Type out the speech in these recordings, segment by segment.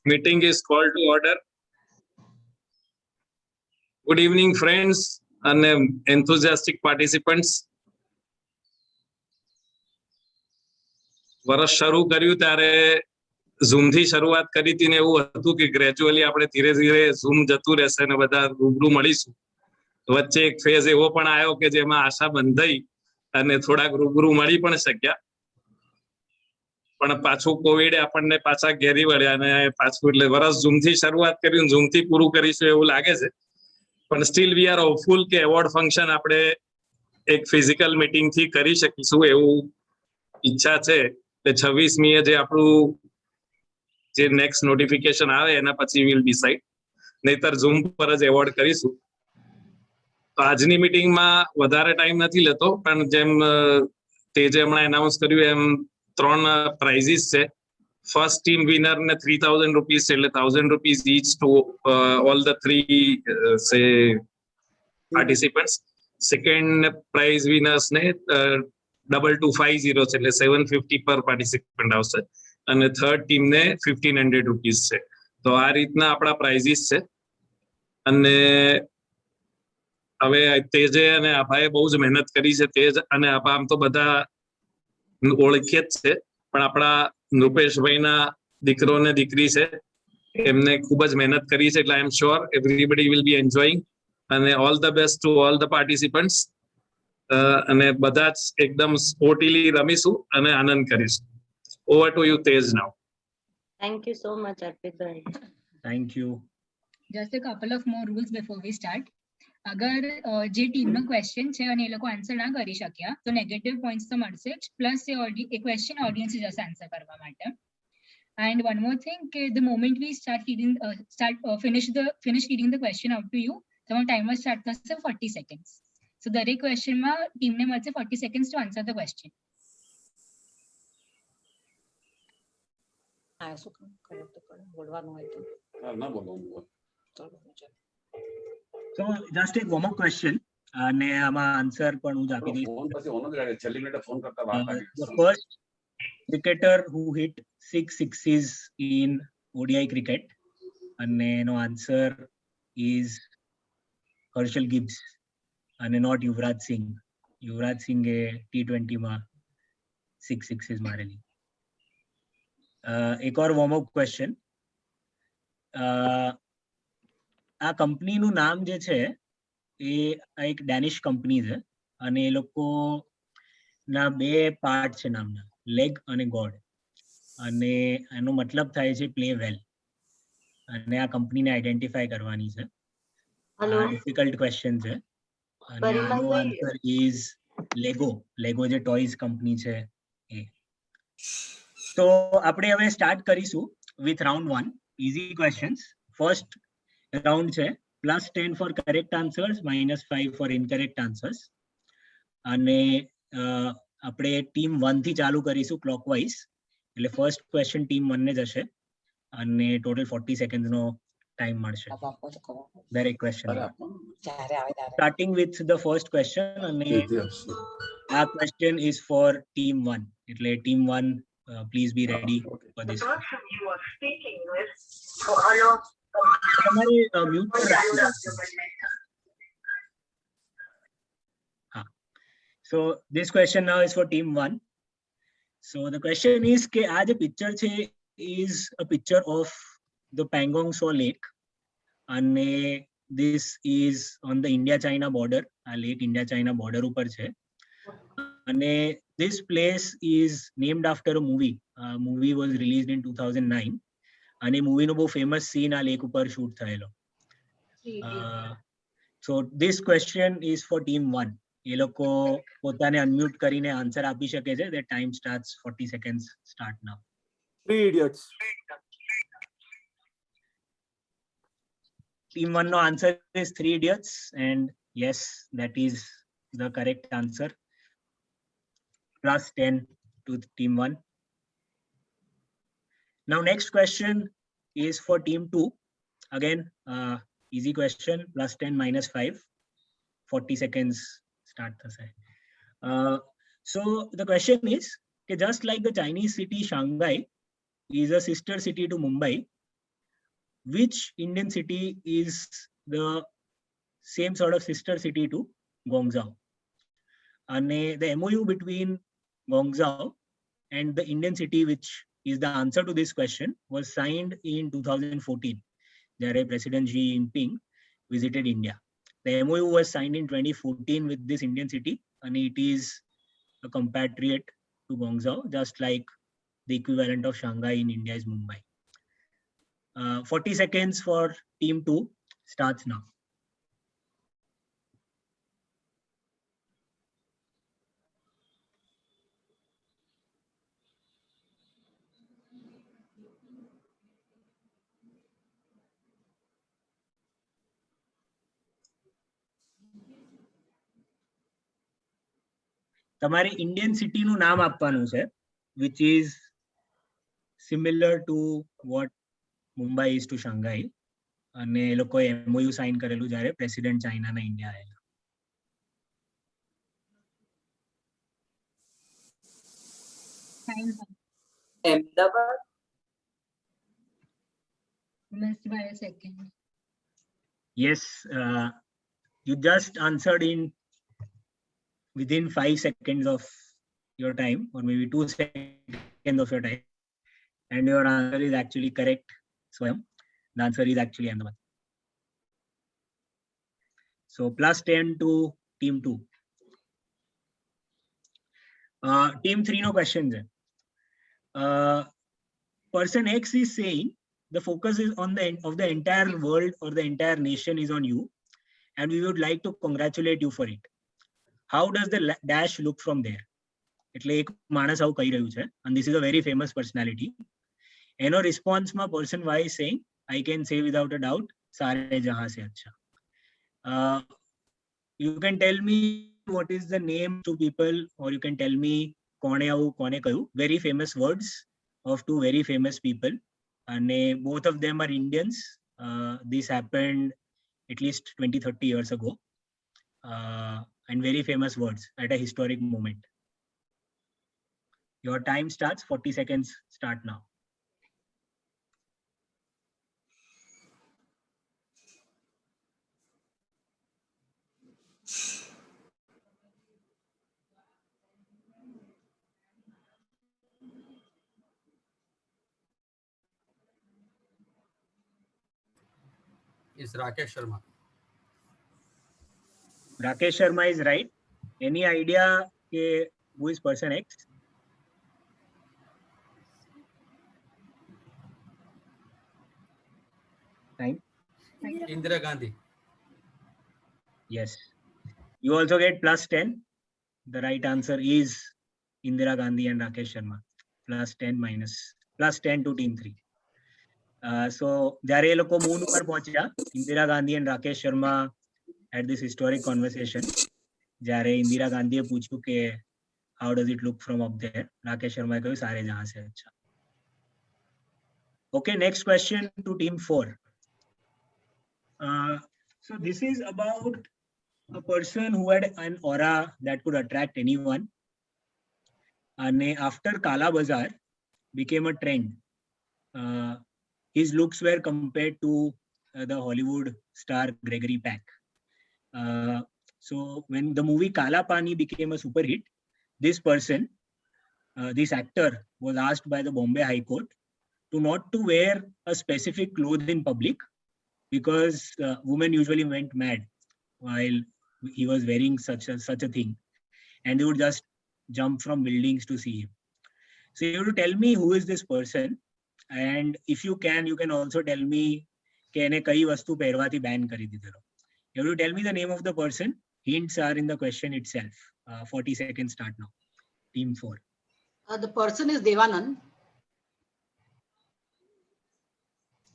Meeting is called to order. Good evening, friends and enthusiastic participants. વર્ષ શરૂ કર્યું ત્યારે ઝૂમ થી શરૂઆત કરી હતી ને એવું હતું કે ગ્રેજ્યુઅલી આપણે ધીરે ધીરે ઝૂમ જતું રહેશે ને બધા રૂબરૂ મળીશું. વચ્ચે એક ફેઝ એવો પણ આવ્યો કે જેમાં આશા બંધાઈ અને થોડાક રૂબરૂ મળી પણ શક્યા, પણ પાછું કોવિડ આપણને પાછા ઘેરી વળ્યા અને પાછું એટલે વર્ષ ઝૂમ થી શરૂઆત કર્યું, ઝૂમ થી પૂરું કરીશું એવું લાગે છે. પણ સ્ટીલ વી આર હોપફુલ કે એવોર્ડ ફંક્શન આપણે એક ફિઝિકલ મીટિંગ થી કરી શકીશું એવું ઈચ્છા છે. 26મીએ જે આપણું જે નેક્સ્ટ નોટિફિકેશન આવે એના પછી વિલ ડિસાઇડ, નહીતર ઝૂમ પર જ એવોર્ડ કરીશું. તો આજની મીટિંગમાં વધારે ટાઈમ નથી લેતો, પણ જેમ તેજે હમણાં એનાઉન્સ કર્યું એમ 3 પ્રાઇઝીસ છે. ફર્સ્ટ ટીમ વિનર ને 3000 રૂપીસ, એટલે 1000 rupees each to all the 3 say participants. Second prize winners ને 2250 છે, એટલે 750 પર પાર્ટિસિપન્ટ આવશે, અને થર્ડ ટીમ ને 1500 રૂપીસ છે. તો આ રીતના આપણા પ્રાઇઝીસ છે. અને હવે તેજે અને આભાએ બહુ જ મહેનત કરી છે. તેજ અને આભા આમ તો બધા ઓળખીએ જ છે, પણ આપણા નૃપેશભાઈના દીકરો ને દીકરી છે, એમને ખૂબ જ મહેનત કરી છે. એટલે I am sure everybody will be enjoying. અને all the best to all the participants. અને બધા જ એકદમ સ્પોર્ટીલી રમીશું અને આનંદ કરીશું. Over to you Tej now. Thank you so much, Arpit. Thank you. Just a couple of more rules before we start. અગર જે ટીમનો ક્વેશ્ચન છે અને એ લોકો આન્સર ના કરી શક્યા તો નેગેટિવ પોઈન્ટ્સ તો મળશે જ, પ્લસ એ ક્વેશ્ચન ઓડિયન્સ જશે આન્સર કરવા માટે. And one more thing, કે the moment we finish reading the question out to you, તમારો ટાઈમર સ્ટાર્ટ થશે 40 seconds. So દરેક ક્વેશ્ચનમાં ટીમને મળશે 40 seconds to answer the question. હા, શું કરે તો બોલવાનું હોય તો ના બોલવાનું. So just a warm up question અને આમાં આન્સર પણ હું જ આપી દઈશ. ફોન પછી ઓન જ રહે, છેલ્લી મિનિટે ફોન કરતા વાર લાગે. The first cricketer who hit 6 sixes in ODI cricket, અને એનો આન્સર is હર્ષલ ગિબ્સ અને not યુવરાજ સિંહ. યુવરાજ સિંહે T20 માં 6 sixes મારેલી. એક और warm up question. આ કંપનીનું નામ જે છે એ એક ડેનિશ કંપની છે, અને એ લોકોના 2 પાર્ટ છે નામના, લેગ અને ગોડ, અને એનો મતલબ થાય છે પ્લે વેલ. અને આ કંપનીને આઈડેન્ટિફાઈ કરવાની છે. ડિફિકલ્ટ ક્વેશ્ચન છે. અને આનો આન્સર ઇઝ લેગો. લેગો જે ટોયઝ કંપની છે એ. તો આપણે હવે સ્ટાર્ટ કરીશું with round 1, easy questions. First round છે +10 for correct answers, -5 for incorrect answers. અને આપણે ટીમ 1 થી ચાલુ કરીશું ક્લોકવાઇઝ, એટલે ફર્સ્ટ ક્વેશ્ચન ટીમ 1 ને જશે અને ટોટલ 40 સેકન્ડ્સનો ટાઈમ મળશે દરેક question. Starting with the first question, અને આ ક્વેશ્ચન ઇઝ ફોર ટીમ 1, એટલે team 1 please be ready for this. તમારે મ્યુટ પર રાખવું. હા. So this question now is for team 1. So the question is કે આ જે પિક્ચર છે is a picture of the Pangong Tso lake, અને this is on the India-China border. આ લેક India-China border ઉપર છે, અને this place is named after a movie. Movie was released in 2009, અને મૂવીનો બહુ ફેમસ સીન આ lake ઉપર shoot થયેલો. So this question is for team 1. એ લોકો પોતાને અનમ્યુટ કરીને આન્સર આપી શકે છે. The time starts 40 seconds start now. 3 Idiots. Team 1 no answer is 3 Idiots, and yes, that is the correct answer. +10 to team 1. Now next question is for team 2. Again, easy question, +10 -5, 40 seconds start thase. So the question is, just like the Chinese city Shanghai is a sister city to Mumbai, which Indian city is the same sort of sister city to Guangzhou? And the MOU between Guangzhou and the Indian city, which is the answer to this question, was signed in 2014. There, President Xi Jinping visited India. The MOU was signed in 2014 with this Indian city, and it is a compatriot to Guangzhou, just like the equivalent of Shanghai in India is Mumbai. 40 seconds for team 2 starts now. તમારે Indian city નું નામ આપવાનું છે, which is similar to what Mumbai is to Shanghai, અને એ લોકોએ MOU sign કરેલું જ્યારે president ચાઇનાના India આવેલા. Time Ahmedabad. missed by a second. Yes, you just answered in within 5 seconds of your time, or maybe 2 seconds of your time, and your answer is actually correct, Swayam. The answer is actually Ahmedabad. So plus 10 to team 2. Team 3 no questions. Person X is saying the focus is on the entire world or the entire nation is on you, and we would like to congratulate you for it. How does the dash look from there? એટલે એક માણસ આવું કહી રહ્યું છે, and this is a very famous personality. એનો રિસ્પોન્સમાં person Y is saying, I can say without a doubt, सारे जहां से अच्छा. You can tell me what is the name to people, or you can tell me કોણે આવું કોણે કહ્યું. Very famous words of two very famous people, and both of them are Indians. This happened at least 20-30 years ago, and very famous words at a historic moment. Your time starts. 40 seconds start now. Is Rakesh Sharma. Rakesh Sharma is right. Any idea who is person X? Time. Indira Gandhi. Yes. You also get plus 10. The right answer is Indira Gandhi and Rakesh Sharma. Plus 10 minus. Plus 10 to team 3. So, જ્યારે એ લોકો moon ઉપર પહોંચ્યા, Indira Gandhi and Rakesh Sharma had this historic conversation. જ્યારે Indira Gandhi પૂછ્યું કે how does it look from up there? Rakesh Sharma કહ્યું સારે જહાં से अच्छा. Okay, next question to team 4. So this is about a person who had an aura that could attract anyone. And after Kala Bazaar became a trend, his looks were compared to the Hollywood star Gregory Peck. So when the movie Kala Pani became a super hit, this person, this actor, was asked by the Bombay High Court to not to wear a specific clothes in public, because women usually went mad while he was wearing such a thing, and they would just jump from buildings to see him. So you have to tell me who is this person, and if you can also tell me કે એને કઈ વસ્તુ પહેરવાથી ban કરી દીધેલો. You have to tell me the name of the person. Hints are in the question itself. 40 seconds start now. Team 4. The person is Devanand.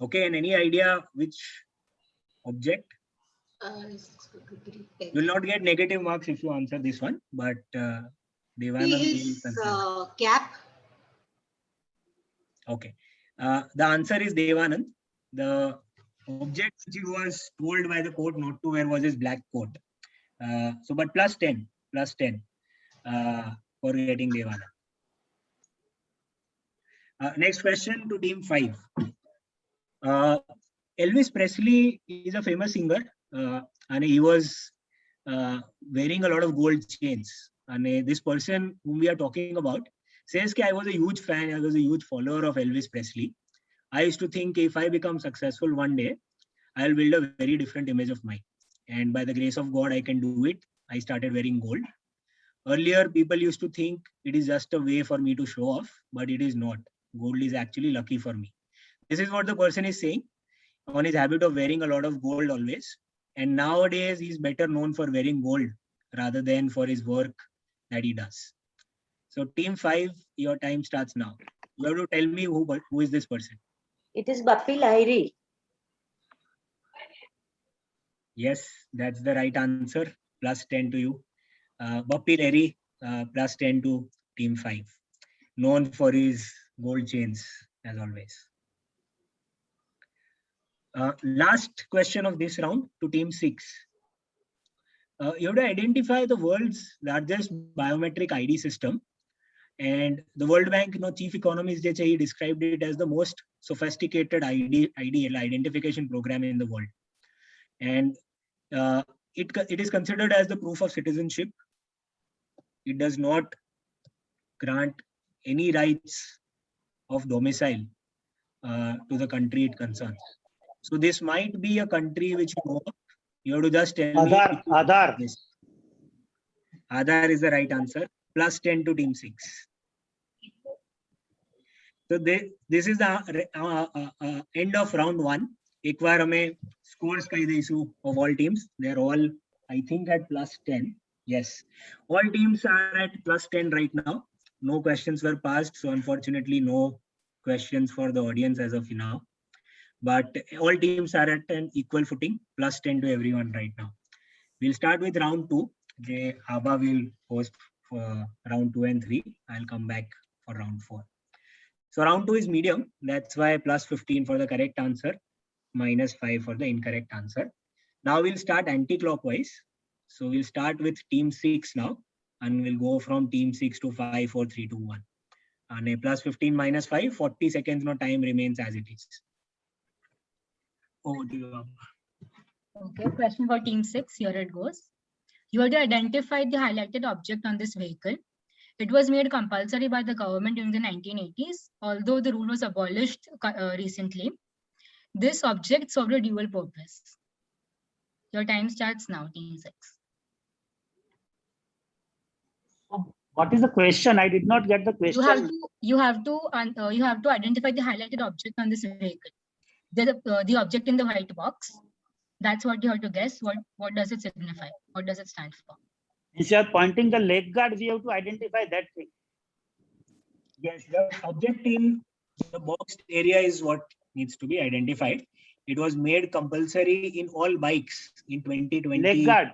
Okay, and any idea which object? You will not get negative marks if you answer this one, but Devanand is Cap. Okay. The answer is Devanand. The object which he was told by the court not to wear was his black coat. So, but plus 10 for getting Devanand. Next question to team 5. Elvis Presley is a famous singer, and he was wearing a lot of gold chains. And this person whom we are talking about says that I was a huge fan, I was a huge follower of Elvis Presley. I used to think if I become successful one day, I'll build a very different image of mine. And by the grace of God, I can do it. I started wearing gold. Earlier, people used to think it is just a way for me to show off, but it is not. Gold is actually lucky for me. This is what the person is saying on his habit of wearing a lot of gold always. And nowadays, he's better known for wearing gold rather than for his work that he does. So team 5, your time starts now. You have to tell me who is this person. It is Bappi Lahiri. Yes, that's the right answer. Plus 10 to you. Bappi Lahiri, plus 10 to team 5. Known for his gold chains as always. Last question of this round to team 6. You have to identify the world's largest biometric ID system. And the World Bank, chief economist, he described it as the most sophisticated identification program in the world. And it is considered as the proof of citizenship. It does not grant any rights of domicile to the country it concerns. So this might be a country which you know of. You have to just tell me. Aadhaar. Yes. Aadhaar is the right answer. Plus 10 to team 6. So this is the end of round 1. एक बार हमें scores कही देसु of all teams. They're all, I think, at plus 10. Yes, all teams are at plus 10 right now. No questions were passed, so unfortunately no questions for the audience as of now. But all teams are at an equal footing, plus 10 to everyone right now. We'll start with round 2. Abha will host for round 2 and 3. I'll come back for round 4. So round 2 is medium. That's why plus 15 for the correct answer, minus 5 for the incorrect answer. Now we'll start anti-clockwise. So we'll start with team 6 now, and we'll go from team 6 to 5, 4, 3, 2, 1. And a plus 15 minus 5, 40 seconds no time remains as it is. Oh, dear. Okay, question for team 6. Here it goes. You have to identify the highlighted object on this vehicle. It was made compulsory by the government during the 1980s, although the rule was abolished recently. This object served a dual purpose. Your time starts now, team 6. What is the question? I did not get the question. You have to identify the highlighted object on this vehicle. The object in the white box. That's what you have to guess. What does it signify? What does it stand for? If you are pointing the leg guard, we have to identify that thing. Yes, the object in the boxed area is what needs to be identified. It was made compulsory in all bikes in 2020. Leg guard.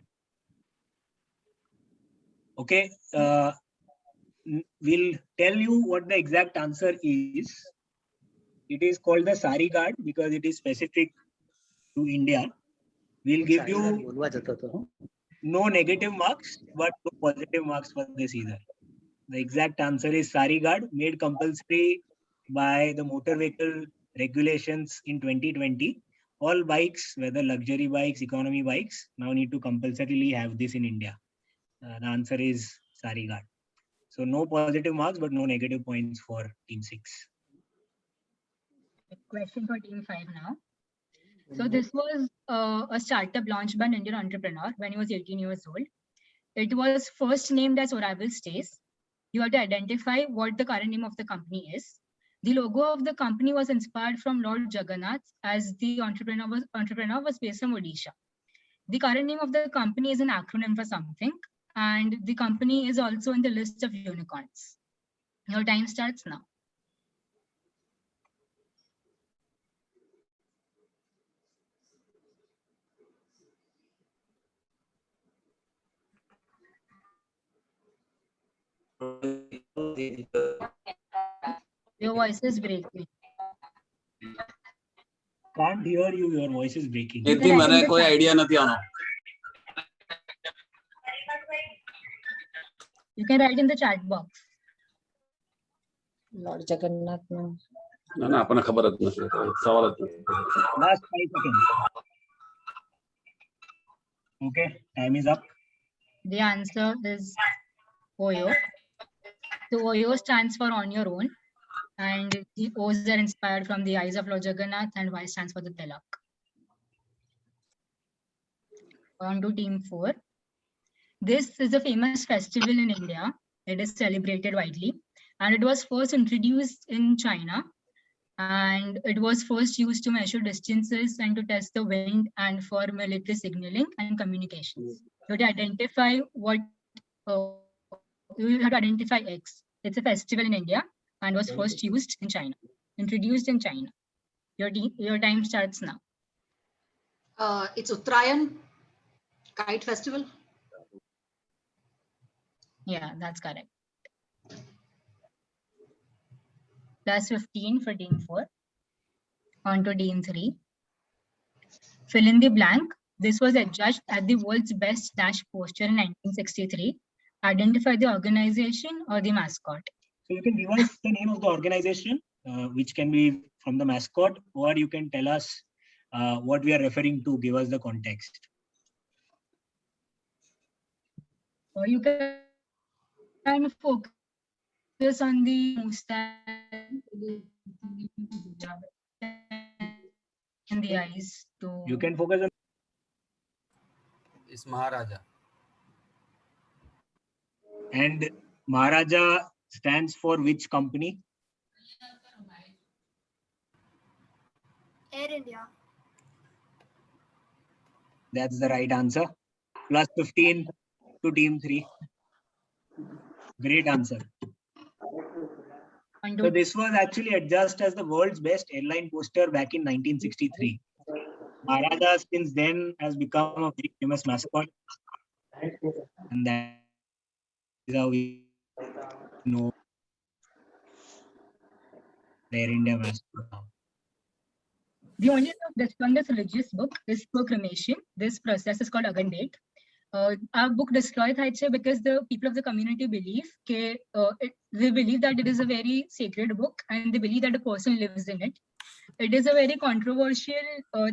Okay. We'll tell you what the exact answer is. It is called the Sari guard because it is specific to India. We'll give you no negative marks, but no positive marks for this either. The exact answer is Sari guard, made compulsory by the motor vehicle regulations in 2020. All bikes, whether luxury bikes, economy bikes, now need to compulsorily have this in India. The answer is Sari guard. So no positive marks, but no negative points for team 6. Question for team 5 now. So this was a startup launched by an Indian entrepreneur when he was 18 years old. It was first named as Oracle Stays. You have to identify what the current name of the company is. The logo of the company was inspired from Lord Jagannath, as the entrepreneur was based from Odisha. The current name of the company is an acronym for something, and the company is also in the list of unicorns. Your time starts now. Your voice is breaking. Can't hear you, your voice is breaking. જેથી મને કોઈ idea નથી આનો. You can write in the chat box. Lord Jagannath. No. ના ના આપણને ખબર જ નથી સવાલ જ નથી. Last 5 seconds. Okay, time is up. The answer is OYO. So OYO stands for on your own, and the O's are inspired from the eyes of Lord Jagannath, and Y stands for the Tilak. On to team 4. This is a famous festival in India. It is celebrated widely, and it was first introduced in China, and it was first used to measure distances and to test the wind and for military signaling and communications. So to identify what you have to identify X. It's a festival in India and was first used in China, introduced in China. Your time starts now. It's Uttarayan kite festival. Yeah, that's correct. Plus 15 for team 4. On to team 3. Fill in the blank. This was adjudged at the world's best dash poster in 1963. Identify the organization or the mascot. So you can give us the name of the organization, which can be from the mascot, or you can tell us what we are referring to. Give us the context. Or you can focus on the and the eyes to. You can focus on. It's Maharaja. And Maharaja stands for which company? Air India. That's the right answer. Plus 15 to team 3. Great answer. On So to this was actually adjudged as the world's best airline poster back in 1963. Maharaja since then has become a very famous mascot. And that is how we know the Air India mascot now. The only book on this religious book is proclamation. This process is called Agandate. Our book destroyed Haiche because the people of the community believe they believe that it is a very sacred book and they believe that a person lives in it. It is a very controversial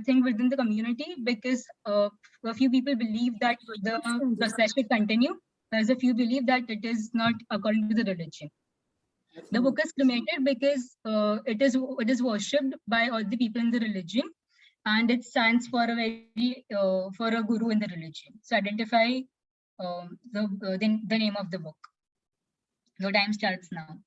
thing within the community because a few people believe that the process should continue, whereas a few believe that it is not according to the religion. The book is cremated because it is worshipped by all the people in the religion, and it stands for a very for a guru in the religion. So identify the name of the book. Your time starts now.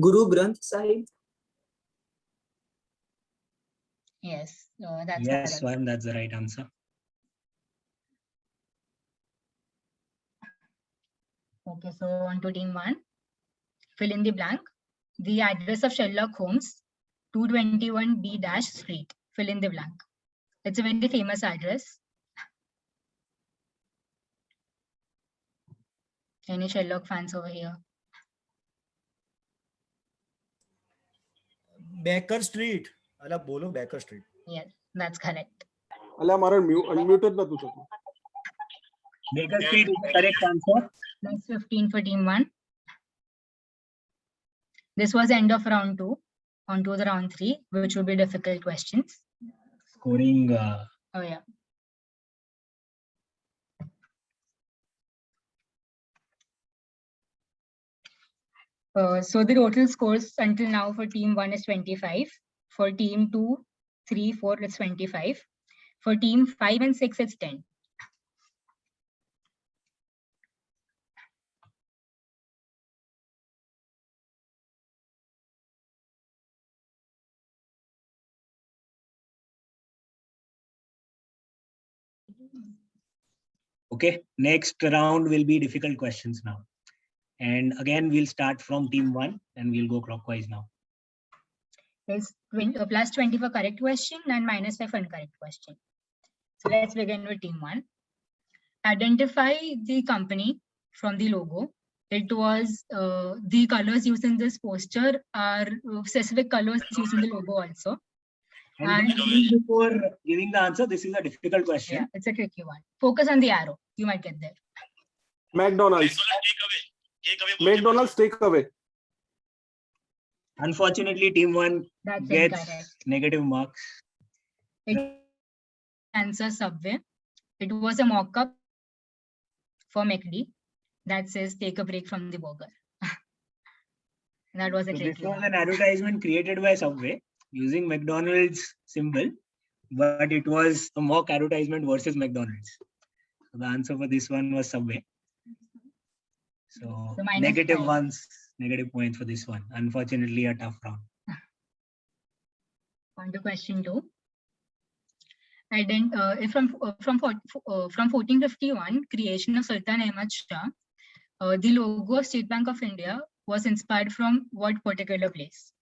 Guru Granth Sahib. Yes, that's Yes, correct. Swam, that's the right answer. Okay, so on to team 1. Fill in the blank. The address of Sherlock Holmes, 221 B Street. Fill in the blank. It's a very famous address. Any Sherlock fans over here? Baker street. અલા બોલો baker street. Yes, that's correct. અલા મારે unmute જ નતું થતું. Baker Street is the correct answer. That's 15 for team 1. This was the end of round 2. On to the round 3, which will be difficult questions. Scoring. Oh yeah. So the total scores until now for team 1 is 25. For team 2, 3, 4, it's 25. For team 5 and 6, it's 10. Okay, next round will be difficult questions now. And again, we'll start from team 1 and we'll go clockwise now. There's plus 20 for correct question and minus 5 for incorrect question. So let's begin with team 1. Identify the company from the logo It was the colors used in this poster are specific colors used in the logo also. And before giving the answer, this is a difficult question. Yeah, it's a tricky one. Focus on the arrow. You might get there. McDonald's. McDonald's takeaway. Unfortunately, team 1 That's gets incorrect. negative marks. Answer Subway. It was a mock-up for McD that says take a break from the burger. That was a So this tricky was one. an advertisement created by Subway using McDonald's symbol, but it was a mock advertisement versus McDonald's. So the answer for this one was Subway. So So minus negative 5. ones, negative points for this one. Unfortunately, a tough round. On to question 2. From 1451, creation of Sultan Ahmad Shah, the logo of State Bank of India was inspired from what particular place?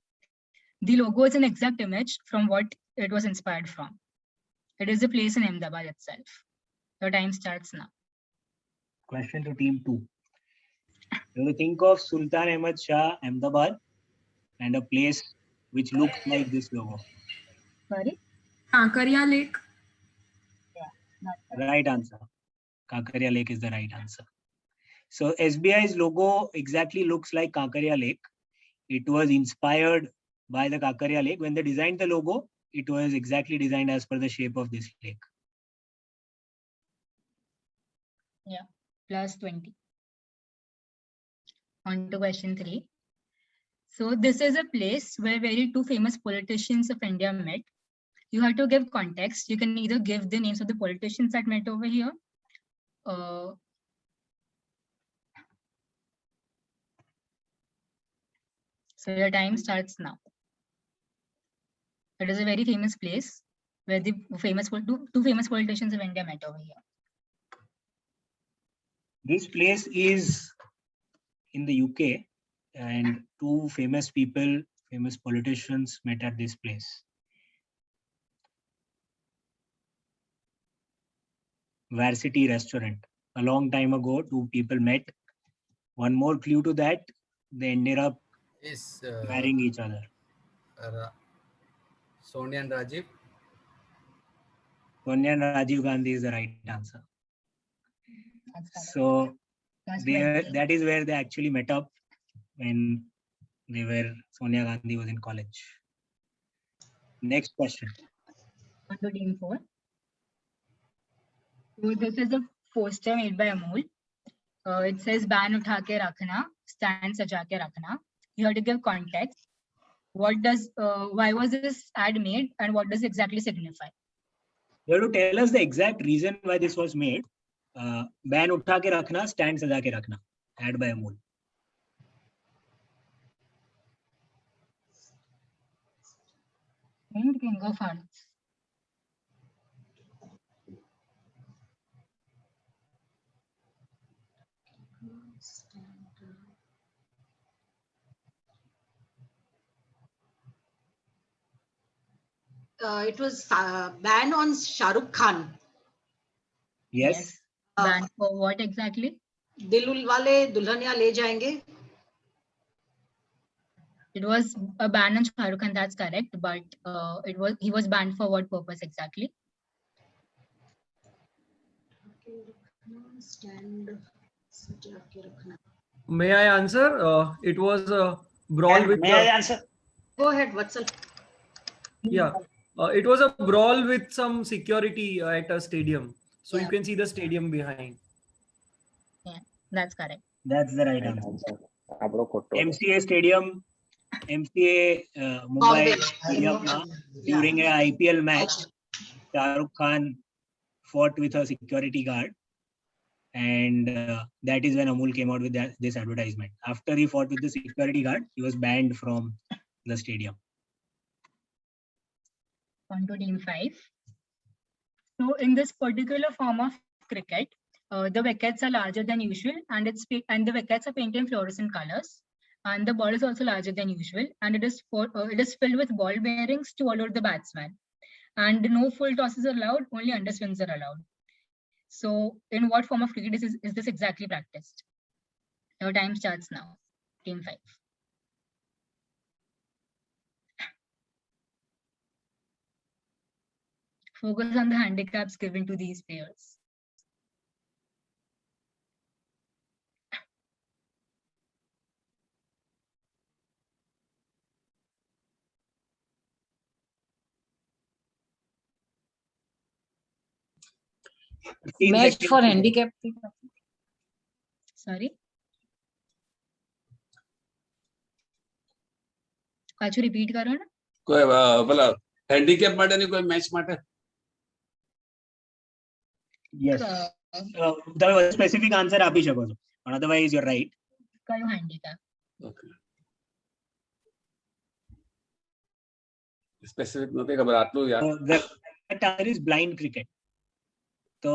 The logo is an exact image from what it was inspired from. It is a place in Ahmedabad itself. Your time starts now. Question to team 2. You have to think of Sultan Ahmad Shah, Ahmedabad, and a place which looks like this logo. Sorry? Kankaria Lake. Right answer. Kankaria Lake is the right answer. So SBI's logo exactly looks like Kankaria Lake. It was inspired by the Kankaria Lake. When they designed the logo, it was exactly designed as per the shape of this lake. Yeah, plus 20. On to question 3. So this is a place where two famous politicians of India met. You have to give context. You can either give the names of the politicians that met over here. So your time starts now. It is a very famous place where the two famous politicians of India met over here. This place is in the UK, and two famous people, famous politicians met at this place. Varsity Restaurant. A long time ago, two people met. One more clue to that, they ended up marrying each other. Sonia and Rajiv. Sonia and Rajiv Gandhi is the right answer. So that is where they actually met up when Sonia Gandhi was in college. Next question. On to team 4. So this is a poster made by Amul. It says ban utha ke rakhna, stand saja ke rakhna. You have to give context. Why was this ad made and what does it exactly signify? You have to tell us the exact reason why this was made. Ban utha ke rakhna, stand saja ke rakhna. Ad by Amul. And King of Hearts. It was ban on Shah Rukh Khan. Yes. Ban for what exactly? Dilwale Dulhania Le Jayenge. It was a ban on Shah Rukh Khan, that's correct, but he was banned for what purpose exactly? May I answer? It was a brawl with. May I answer? Go ahead, Vatsal. Yeah, it was a brawl with some security at a stadium. So Yeah. you can see the stadium behind. Yeah, that's correct. That's the right answer. MCA Stadium, MCA Mumbai Bombay. during a IPL match, Shah Rukh Khan fought with a security guard, and that is when Amul came out with this advertisement. After he fought with the security guard, he was banned from the stadium. On to team 5. So in this particular form of cricket, the wickets are larger than usual, and the wickets are painted in fluorescent colors, and the ball is also larger than usual, and it is filled with ball bearings to allow the batsman, and no full tosses are allowed, only under swings are allowed. So in what form of cricket is this exactly practiced? Your time starts now. Team 5. Focus on the handicaps given to these players. Match for handicap. Sorry. પાછું repeat કરો ને. કોઈ પેલા handicap માટેની કોઈ match માટે Yes. તમે specific answer આપી શકો છો પણ અધરવાઇઝ યુ આર રાઈટ. કયું handicap? ઓકે સ્પેસિફિક નથી ખબર આટલું યાદ. The correct answer is blind cricket. તો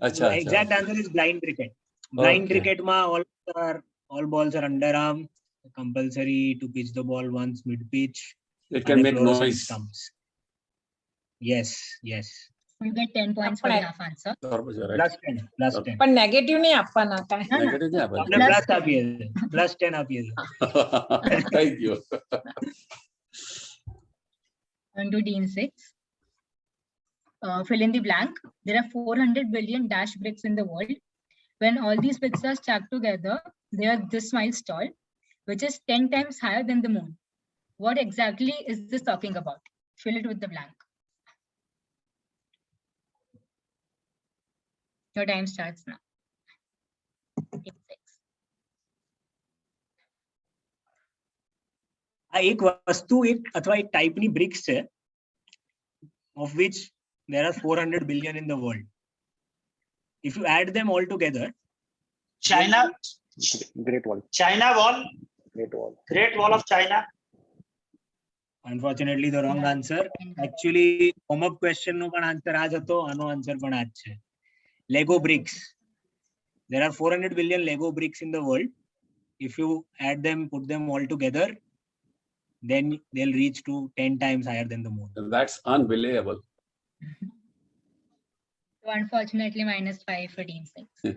અચ્છા exact answer is blind cricket. Blind Okay. cricket માં all balls are underarm. Compulsory to pitch the ball once mid pitch. It can make noise. Yes, yes. You get 10 points for the half answer. Plus 10, plus 10. પણ negative નહીં આપવાના કાંઈ. Negative નહીં આપે. આપણે plus આપીએ છીએ. Plus 10 આપીએ છીએ. Thank you. On to team 6. Fill in the blank. There are 400 billion dash bricks in the world. When all these bricks are stacked together, they are this miles tall, which is 10 times higher than the moon. What exactly is this talking about? Fill it with the blank. Your time starts now. Team 6. આ એક વસ્તુ એક અથવા એક ટાઈપની BRICS છે of which there are 400 billion in the world. If you add them all together, China, Great Wall. China wall, Great Wall. Great Wall of China. unfortunately the wrong answer. Actually warm-up question નો પણ answer આ જ હતો, આનો answer પણ આ જ છે. Lego bricks. There are 400 billion Lego bricks in the world. If you add them, put them all together, then they'll reach to 10 times higher than the moon. That's unbelievable. So unfortunately, -5 for team 6.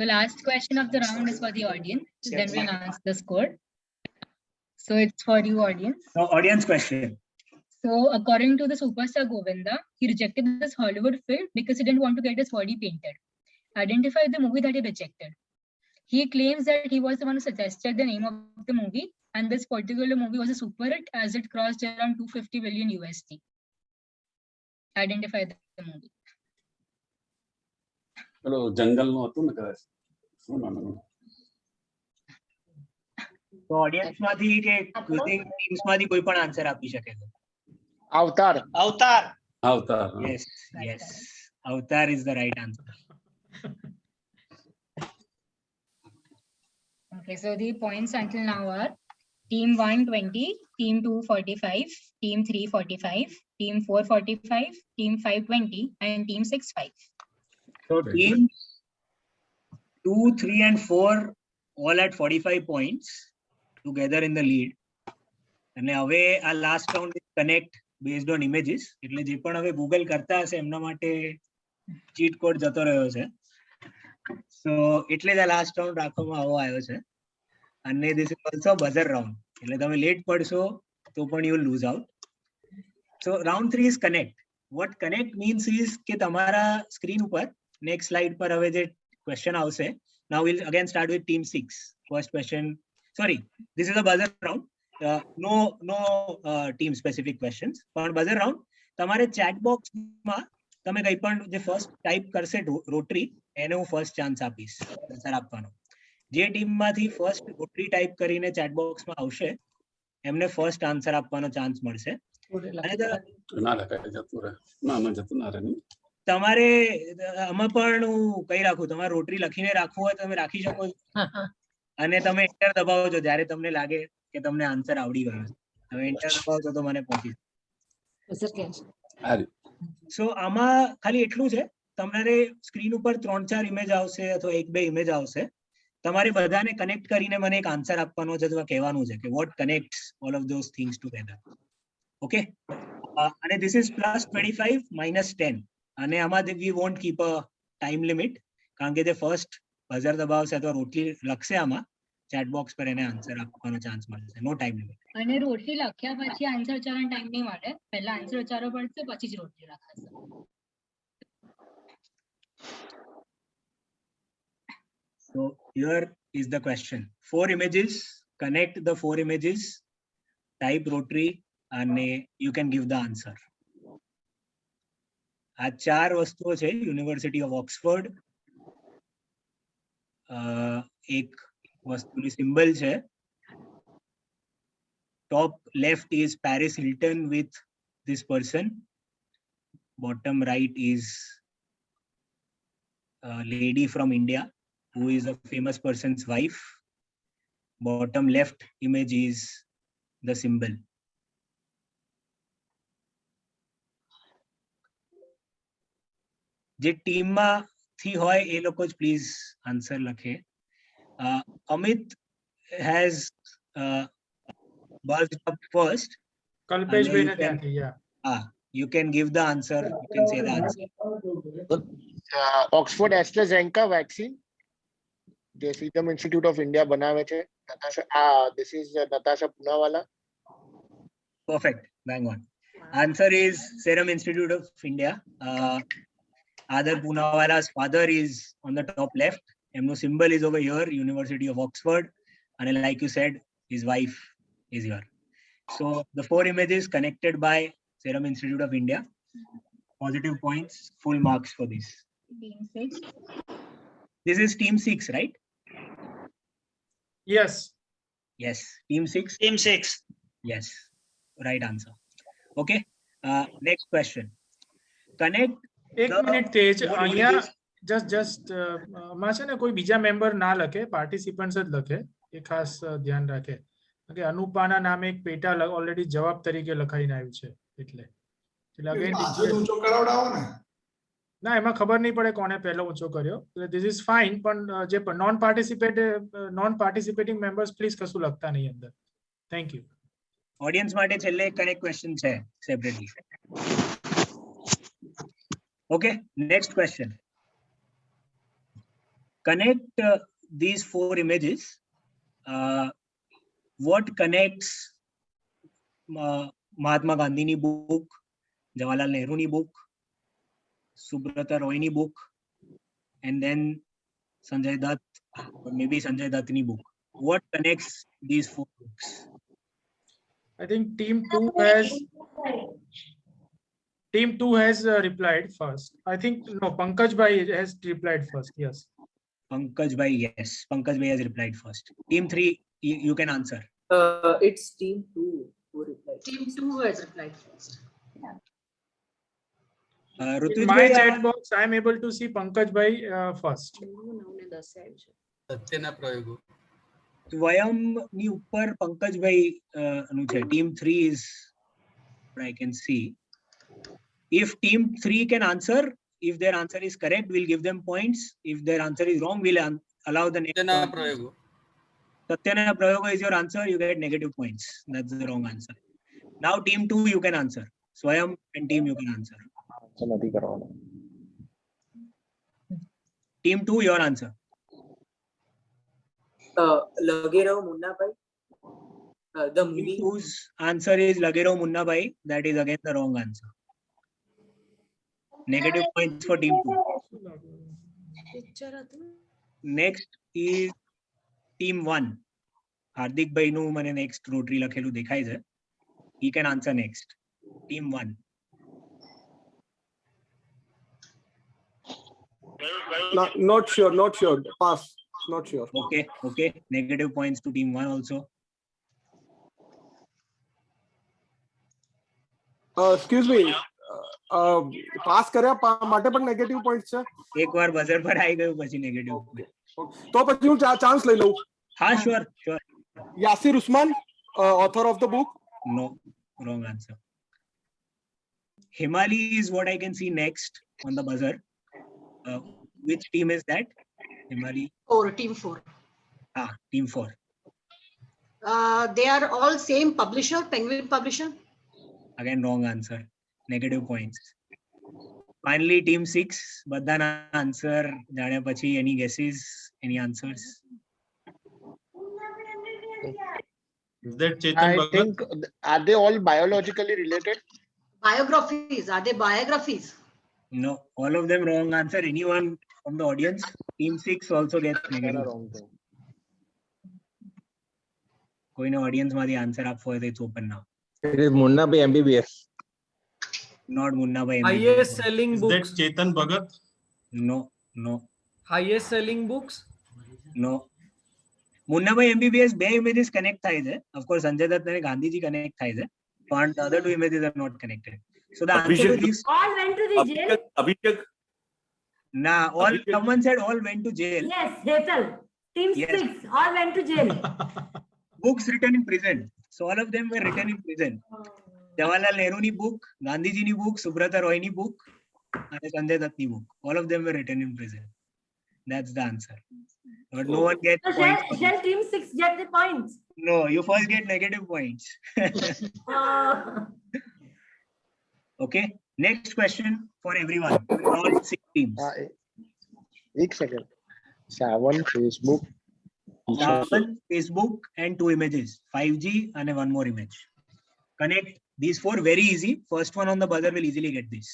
The last question of the round is for the audience. Then we'll announce the score. So it's for you, audience. So audience question. So according to the superstar Govinda, he rejected this Hollywood film because he didn't want to get his body painted. Identify the movie that he rejected. He claims that he was the one who suggested the name of the movie, and this particular movie was a super hit as it crossed around 250 billion USD. Identify the movie. પેલો જંગલનું હતું ને કદાચ. શું નામ એનું? તો audience માંથી કે ક્વિઝિંગ ટીમ્સ માંથી કોઈ પણ આન્સર આપી શકે છે. Avatar. Avatar. આવતાર. Yes, yes. Avatar is the right answer. Okay, so the points until now are team 120, team 245, team 345, team 445, team 520, and team 65. So teams 2, 3 and 4 all at 45 points together in the lead. અને હવે આ last round connect based on images, એટલે જે પણ હવે Google કરતા હશે એમના માટે ચીટ કોડ જતો રહ્યો છે. સો એટલે જ આ લાસ્ટ રાઉન્ડ રાખવામાં આવ્યો છે. અને this is also buzzer round, એટલે તમે લેટ પડશો તો પણ you lose out. So round 3 is connect. What connect means is કે તમારા સ્ક્રીન ઉપર નેક્સ્ટ સ્લાઇડ પર હવે જે ક્વેશ્ચન આવશે. Now we'll again start with team 6. First question. Sorry, this is a buzzer round. No team specific questions. For buzzer round, તમારે chat box માં તમે કંઈ પણ જે ફર્સ્ટ ટાઈપ કરશે રોટરી એને હું ફર્સ્ટ ચાન્સ આપીશ આન્સર આપવાનો. જે ટીમમાંથી ફર્સ્ટ રોટરી ટાઈપ કરીને chat box માં આવશે એમને ફર્સ્ટ આન્સર આપવાનો ચાન્સ મળશે. અને ના લખાય જતું રહે. ના જતું ના રહે. તમારે આમાં પણ હું કહી રાખું, તમારે રોટરી લખીને રાખવું હોય તો તમે રાખી શકો છો. અને તમે એન્ટર દબાવો છો જ્યારે તમને લાગે કે તમને આન્સર આવડી ગયો છે. તમે એન્ટર દબાવો છો તો મને પહોંચી. સો આમાં ખાલી એટલું છે, તમારે સ્ક્રીન ઉપર 3-4 ઇમેજ આવશે અથવા 1-2 ઇમેજ આવશે. તમારે બધાને કનેક્ટ કરીને મને એક આન્સર આપવાનો છે અથવા કહેવાનું છે કે what connects all of those things together. Okay, અને ધીસ ઇઝ +25 -10. અને આમાં we want keep a time limit, કારણ કે જે ફર્સ્ટ બઝર દબાવશે તો રોટલી લખશે આમાં ચેટ બોક્સ પર એને આન્સર આપવાનો ચાન્સ મળશે. નો ટાઈમ લિમિટ. અને રોટલી લખ્યા પછી આન્સર ઉચ્ચારણ ટાઈમ નહીં મળે. પહેલા આન્સર ઉચ્ચારવો પડશે પછી જ રોટલી લખાશે. So here is the question. 4 images. Connect the 4 images. Type rotary and you can give the answer. આ 4 વસ્તુઓ છે યુનિવર્સિટી ઓફ ઓક્સફોર્ડ. એક વસ્તુની સિમ્બલ છે. Top left is Paris Hilton with this person. Bottom right is a lady from India who is a famous person's wife. Bottom left image is the symbol. જે ટીમમાં થી હોય એ લોકો જ please answer લખે. Amit has buzzed up first. Kalpesh ભાઈ ને And you can- ત્યાંથી you can give the answer. You can say the answer. Oxford AstraZeneca vaccine. જે Serum Institute of India બનાવે છે. This is Natasha Poonawalla. Perfect. Bang on. Answer is Serum Institute of India. Adar Poonawala's father is on the top left. Emno symbol is over here, University of Oxford. And like you said, his wife is here. So the 4 images connected by Serum Institute of India. Positive points, full marks for this. Team 6. This is team 6, right? Yes Yes. Team 6. Team 6. Yes. Right answer. Okay. Next question. Connect. એક the minute Tej four અહીંયા images. Just માં છે ને કોઈ બીજા member ના લખે, participants જ લખે. એ ખાસ ધ્યાન રાખે કે અનુપાના નામે એક પેટા ઓલરેડી જવાબ તરીકે લખાઈને આવ્યું છે એટલે again ઊંચો કરાવડાવો ને. ના એમાં ખબર નહીં પડે કોને પહેલો ઊંચો કર્યો. ધીસ ઇઝ ફાઇન, પણ જે નોન પાર્ટિસિપેટિંગ મેમ્બર્સ પ્લીઝ કશું લખતા નહીં અંદર. Thank you. Audience માટે છેલ્લે કનેક્ટ ક્વેશ્ચન છે separately. Okay, next question. Connect these 4 images. What connects Mahatma Gandhi book, Jawaharlal Nehru book, Subrata Roy book, and then Sanjay Dutt, or maybe Sanjay Dutt book. What connects these 4 books? I think team 2 has replied first. I think no, Pankaj Bhai has replied first. Yes. Pankaj Bhai, yes. Pankaj Bhai has replied first. Team 3, you can answer. It's team 2 who replied. Team 2 has replied first. In Rutuj my Bhai, chat box, I am able to see Pankaj Bhai first. સત્યના પ્રયોગો. Swayam ni ઉપર Pankaj Bhai નું છે. Team 3 is what I can see. If team 3 can answer, if their answer is correct, we'll give them points. If their answer is wrong, we'll allow the next સત્યના one. પ્રયોગો. Satyana Prayoga is your answer, you get negative points. That's the wrong answer. Now team 2 you can answer. Swayam and team you can answer. નથી કરવાનો. Team 2 your answer. Lagero Munna Bhai. The Team movie. 2's answer is Lagero Munna Bhai. That is again the wrong answer. Negative points for team 2. Next is team 1. Hardik Bhai નું મને next rotary લખેલું દેખાય છે. He can answer next. Team 1. Not sure. Pass. Not sure. Okay. Negative points to team 1 also. Excuse me. Pass કર્યા માટે પણ negative point છે. એકવાર બઝર પર આવી ગયું પછી નેગેટિવ પોઈન્ટ. તો પછી હું ચાન્સ લઈ લઉં. હા sure. Yasser Usman, author of the book. No, wrong answer. Himali is what I can see next on the buzzer. Which team is that? Himali. Team 4. Team 4. They are all same publisher, Penguin Publisher. Again, wrong answer. Negative points. Finally, team 6, બધાના answer જાણ્યા પછી any guesses, any answers? Is that Chetan I Bhagat? think, are they all biologically related? Biographies, are they biographies? No, all of them wrong answer. Anyone from the audience? Team 6 also gets They're negative. wrong thing. કોઈને audience માંથી answer આપવો હોય તો it's open now. It is Munna by MBBS. Not Munna by Highest MBBS. selling Is that books. Chetan Bhagat? No, no, Highest selling books. no. Munna by MBBS બે images connect થાય છે. Of course, Sanjay Dutt અને Gandhiji connect થાય છે. But the other two images are not connected. So the answer to this, All went to the jail. Abhishek. nah, all someone said all went to jail. Yes, Hetal. Team Yes. 6 all went to jail. Books written in prison. So all of them were written in prison. Jawaharlal Nehru ni book, Gandhiji ni book, Subrata Roy ni book, and Sanjay Dutt ni book. All of them were written in prison. That's the answer. But no one gets So points. for shall this. team 6 get the points? No, you first get negative points. Okay. Next question for everyone. All 6 teams. एक second. 7 Facebook. 7 Facebook and 2 images. 5G and one more image. Connect these 4 very easy. First one on the buzzer will easily get this.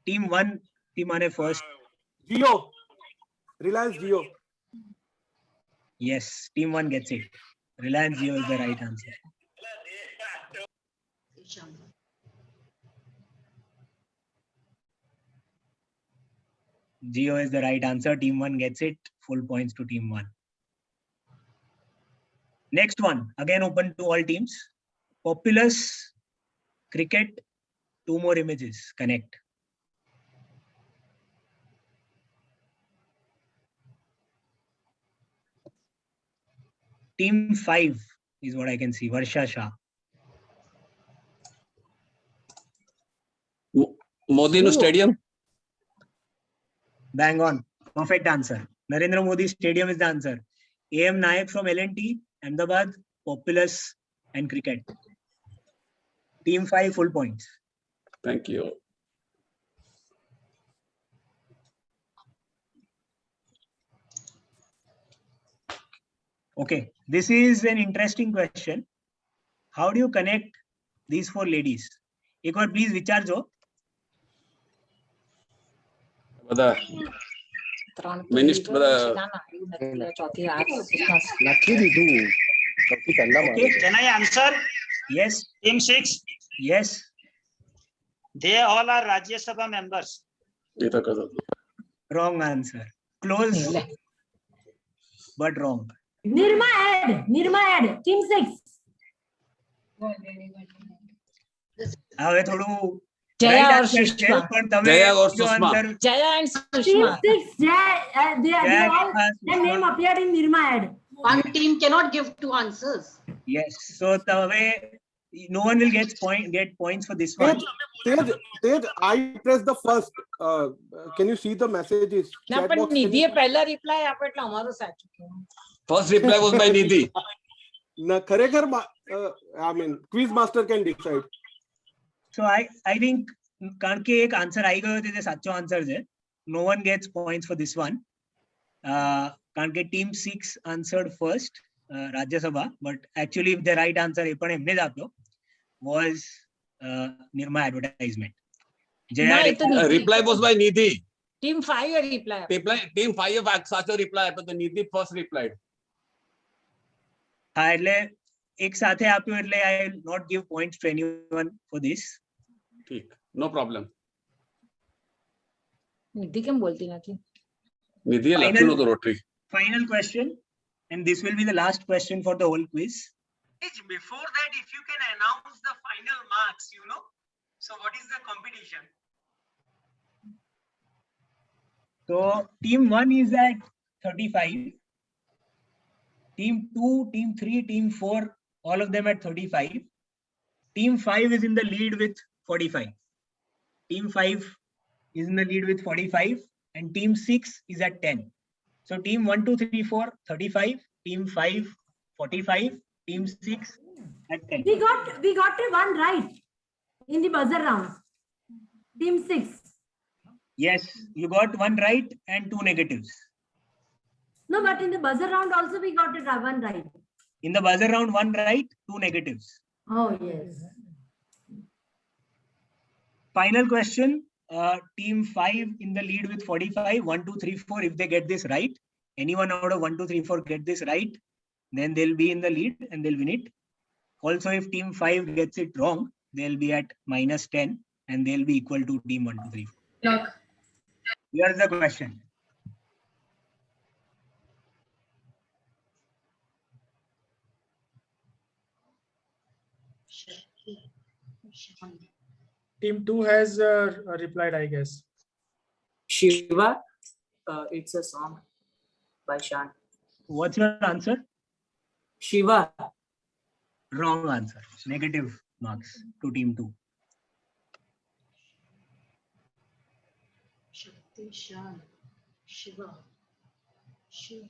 Team 1, team 1 first. Jio. Reliance Jio. Yes, team 1 gets it. Reliance Jio is the right answer. Jio is the right answer. Team 1 gets it. Full points to team 1. Next one, again open to all teams. Populous, cricket, 2 more images. Connect. Team 5 is what I can see. Varsha Shah. Modi no stadium. Bang on. Perfect answer. Narendra Modi Stadium is the answer. AM Nayak from L&T, Ahmedabad, Populous and cricket. Team 5 full points. Thank you. Okay, this is an interesting question. How do you connect these 4 ladies? एक बार please विचारजो. બધા minister નથી દીધું. સૌથી પહેલા Okay, મારું. can I answer? Yes. Team 6, Yes. they all are Rajya Sabha members. એ તો કદો Wrong answer. Close, but wrong. Nirma ad. Team 6. હવે થોડું Jaya right or answer છે, Sushma. પણ તમે Jaya or જો Sushma. answer Jaya and Sushma. Team 6, they Jaya all, and their name Sushma. appeared in Nirma ad. One team cannot give 2 answers. Yes. So હવે no one will get points for this one. Tej, I pressed the first. Can you see the messages? ના Chat પણ box, can નિધિએ you- પહેલા reply આપો એટલે અમારું સાચું કહેવાય. First reply was by નિધિ. ના, ખરેખર I mean, quiz master can decide. So I think કારણ કે એક આન્સર આવી ગયો છે જે સાચો આન્સર છે. No one gets points for this one. કારણ કે team 6 answered first, Rajya Sabha, but actually the right answer એ પણ એમને જ આપ્યો was Nirma advertisement. ના, એ તો Nidhi. Reply was by Nidhi. Team 5 એ રિપ્લાય આપ્યો. ટીમ 5 સાચો રિપ્લાય આપ્યો તો નિધિ ફર્સ્ટ રિપ્લાય. હા, એટલે એક સાથે આપ્યું એટલે I will not give points to anyone for this. ઠીક, નો પ્રોબ્લેમ. નિધિ કેમ બોલતી નથી? નિધિએ Final. લખ્યું નતું rotary. Final question, and this will be the last question for the whole quiz. Before that, if you can announce the final marks, so what is the competition? So team 1 is at 35, team 2, team 3, team 4, all of them at 35. Team 5 is in the lead with 45. Team 5 is in the lead with 45 and team 6 is at 10. So team 1, 2, 3, 4, 35, team 5, 45, team 6 at 10. We got one right in the buzzer round. Team 6. Yes, you got one right and two negatives. No, but in the buzzer round also we got it one right. In the buzzer round, one right, two negatives. Oh, yes. Final question. Team 5 in the lead with 45. 1, 2, 3, 4. If they get this right, anyone out of 1, 2, 3, 4 get this right, then they'll be in the lead and they'll win it. Also, if team 5 gets it wrong, they'll be at -10 and they'll be equal to team 1, 2, 3, 4. Look. Here's the question. Team 2 has replied, I guess. Shiva. It's a song by Shan. What's your answer? Shiva. Wrong answer. Negative marks to team 2. Shakti Shan. Shiva. Shiv.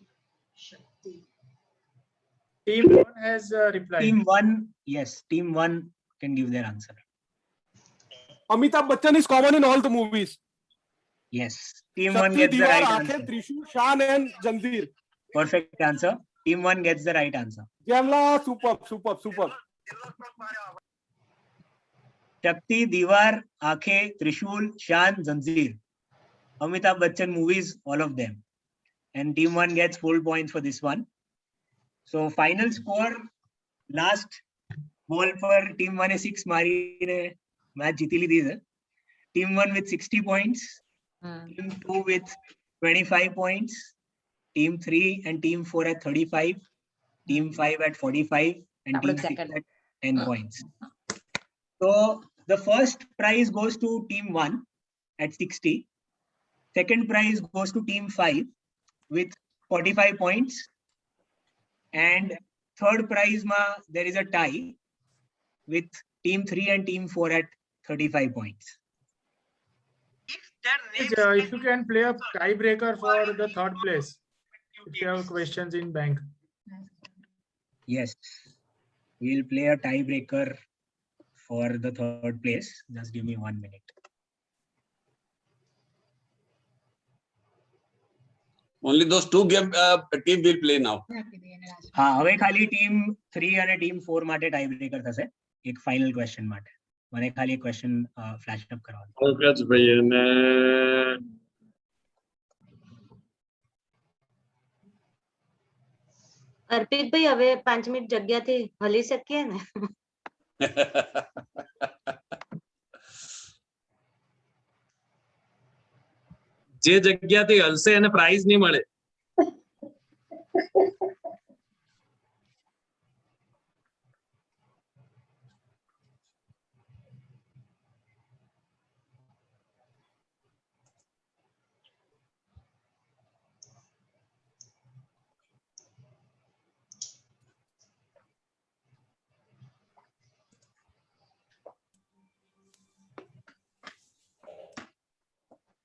Shakti. Team 1 has replied. Team 1, yes, team 1 can give their answer. Amitabh Bachchan is common in all the movies. Yes, team 1 Shakti, gets the right Diwar, answer. Aankhein, Trishul, Shan and Janveer. Perfect answer. Team 1 gets the right answer. Jamla, superb. Shakti, Diwar, Aankhein, Trishul, Shan, Zanjeer. Amitabh Bachchan movies, all of them. And team 1 gets full points for this one. So final score, last ball पर team 1 ने 6 मारी ने match जीती ली थी sir. Team 1 with 60 points, team 2 with 25 points, team 3 and team 4 at 35, team 5 at 45, and team 6 at 10 points. So the first prize goes to team 1 at 60. Second prize goes to team 5 with 45 points. And third prize there is a tie with team 3 and team 4 at 35 points. If you can play a tiebreaker for the third place, if you have questions in bank. Yes, we'll play a tiebreaker for the third place. Just give me 1 minute. Only those two game team will play now. हाँ, હવે ખાલી team 3 અને team 4 માટે tiebreaker થશે. એક final question માટે. મને ખાલી એક question flash up કરવાનો. પંકજભાઈ અને અર્પિતભાઈ હવે 5 મિનિટ જગ્યાથી હલી શકીએ ને? જે જગ્યાથી હલશે એને પ્રાઇઝ નહીં મળે.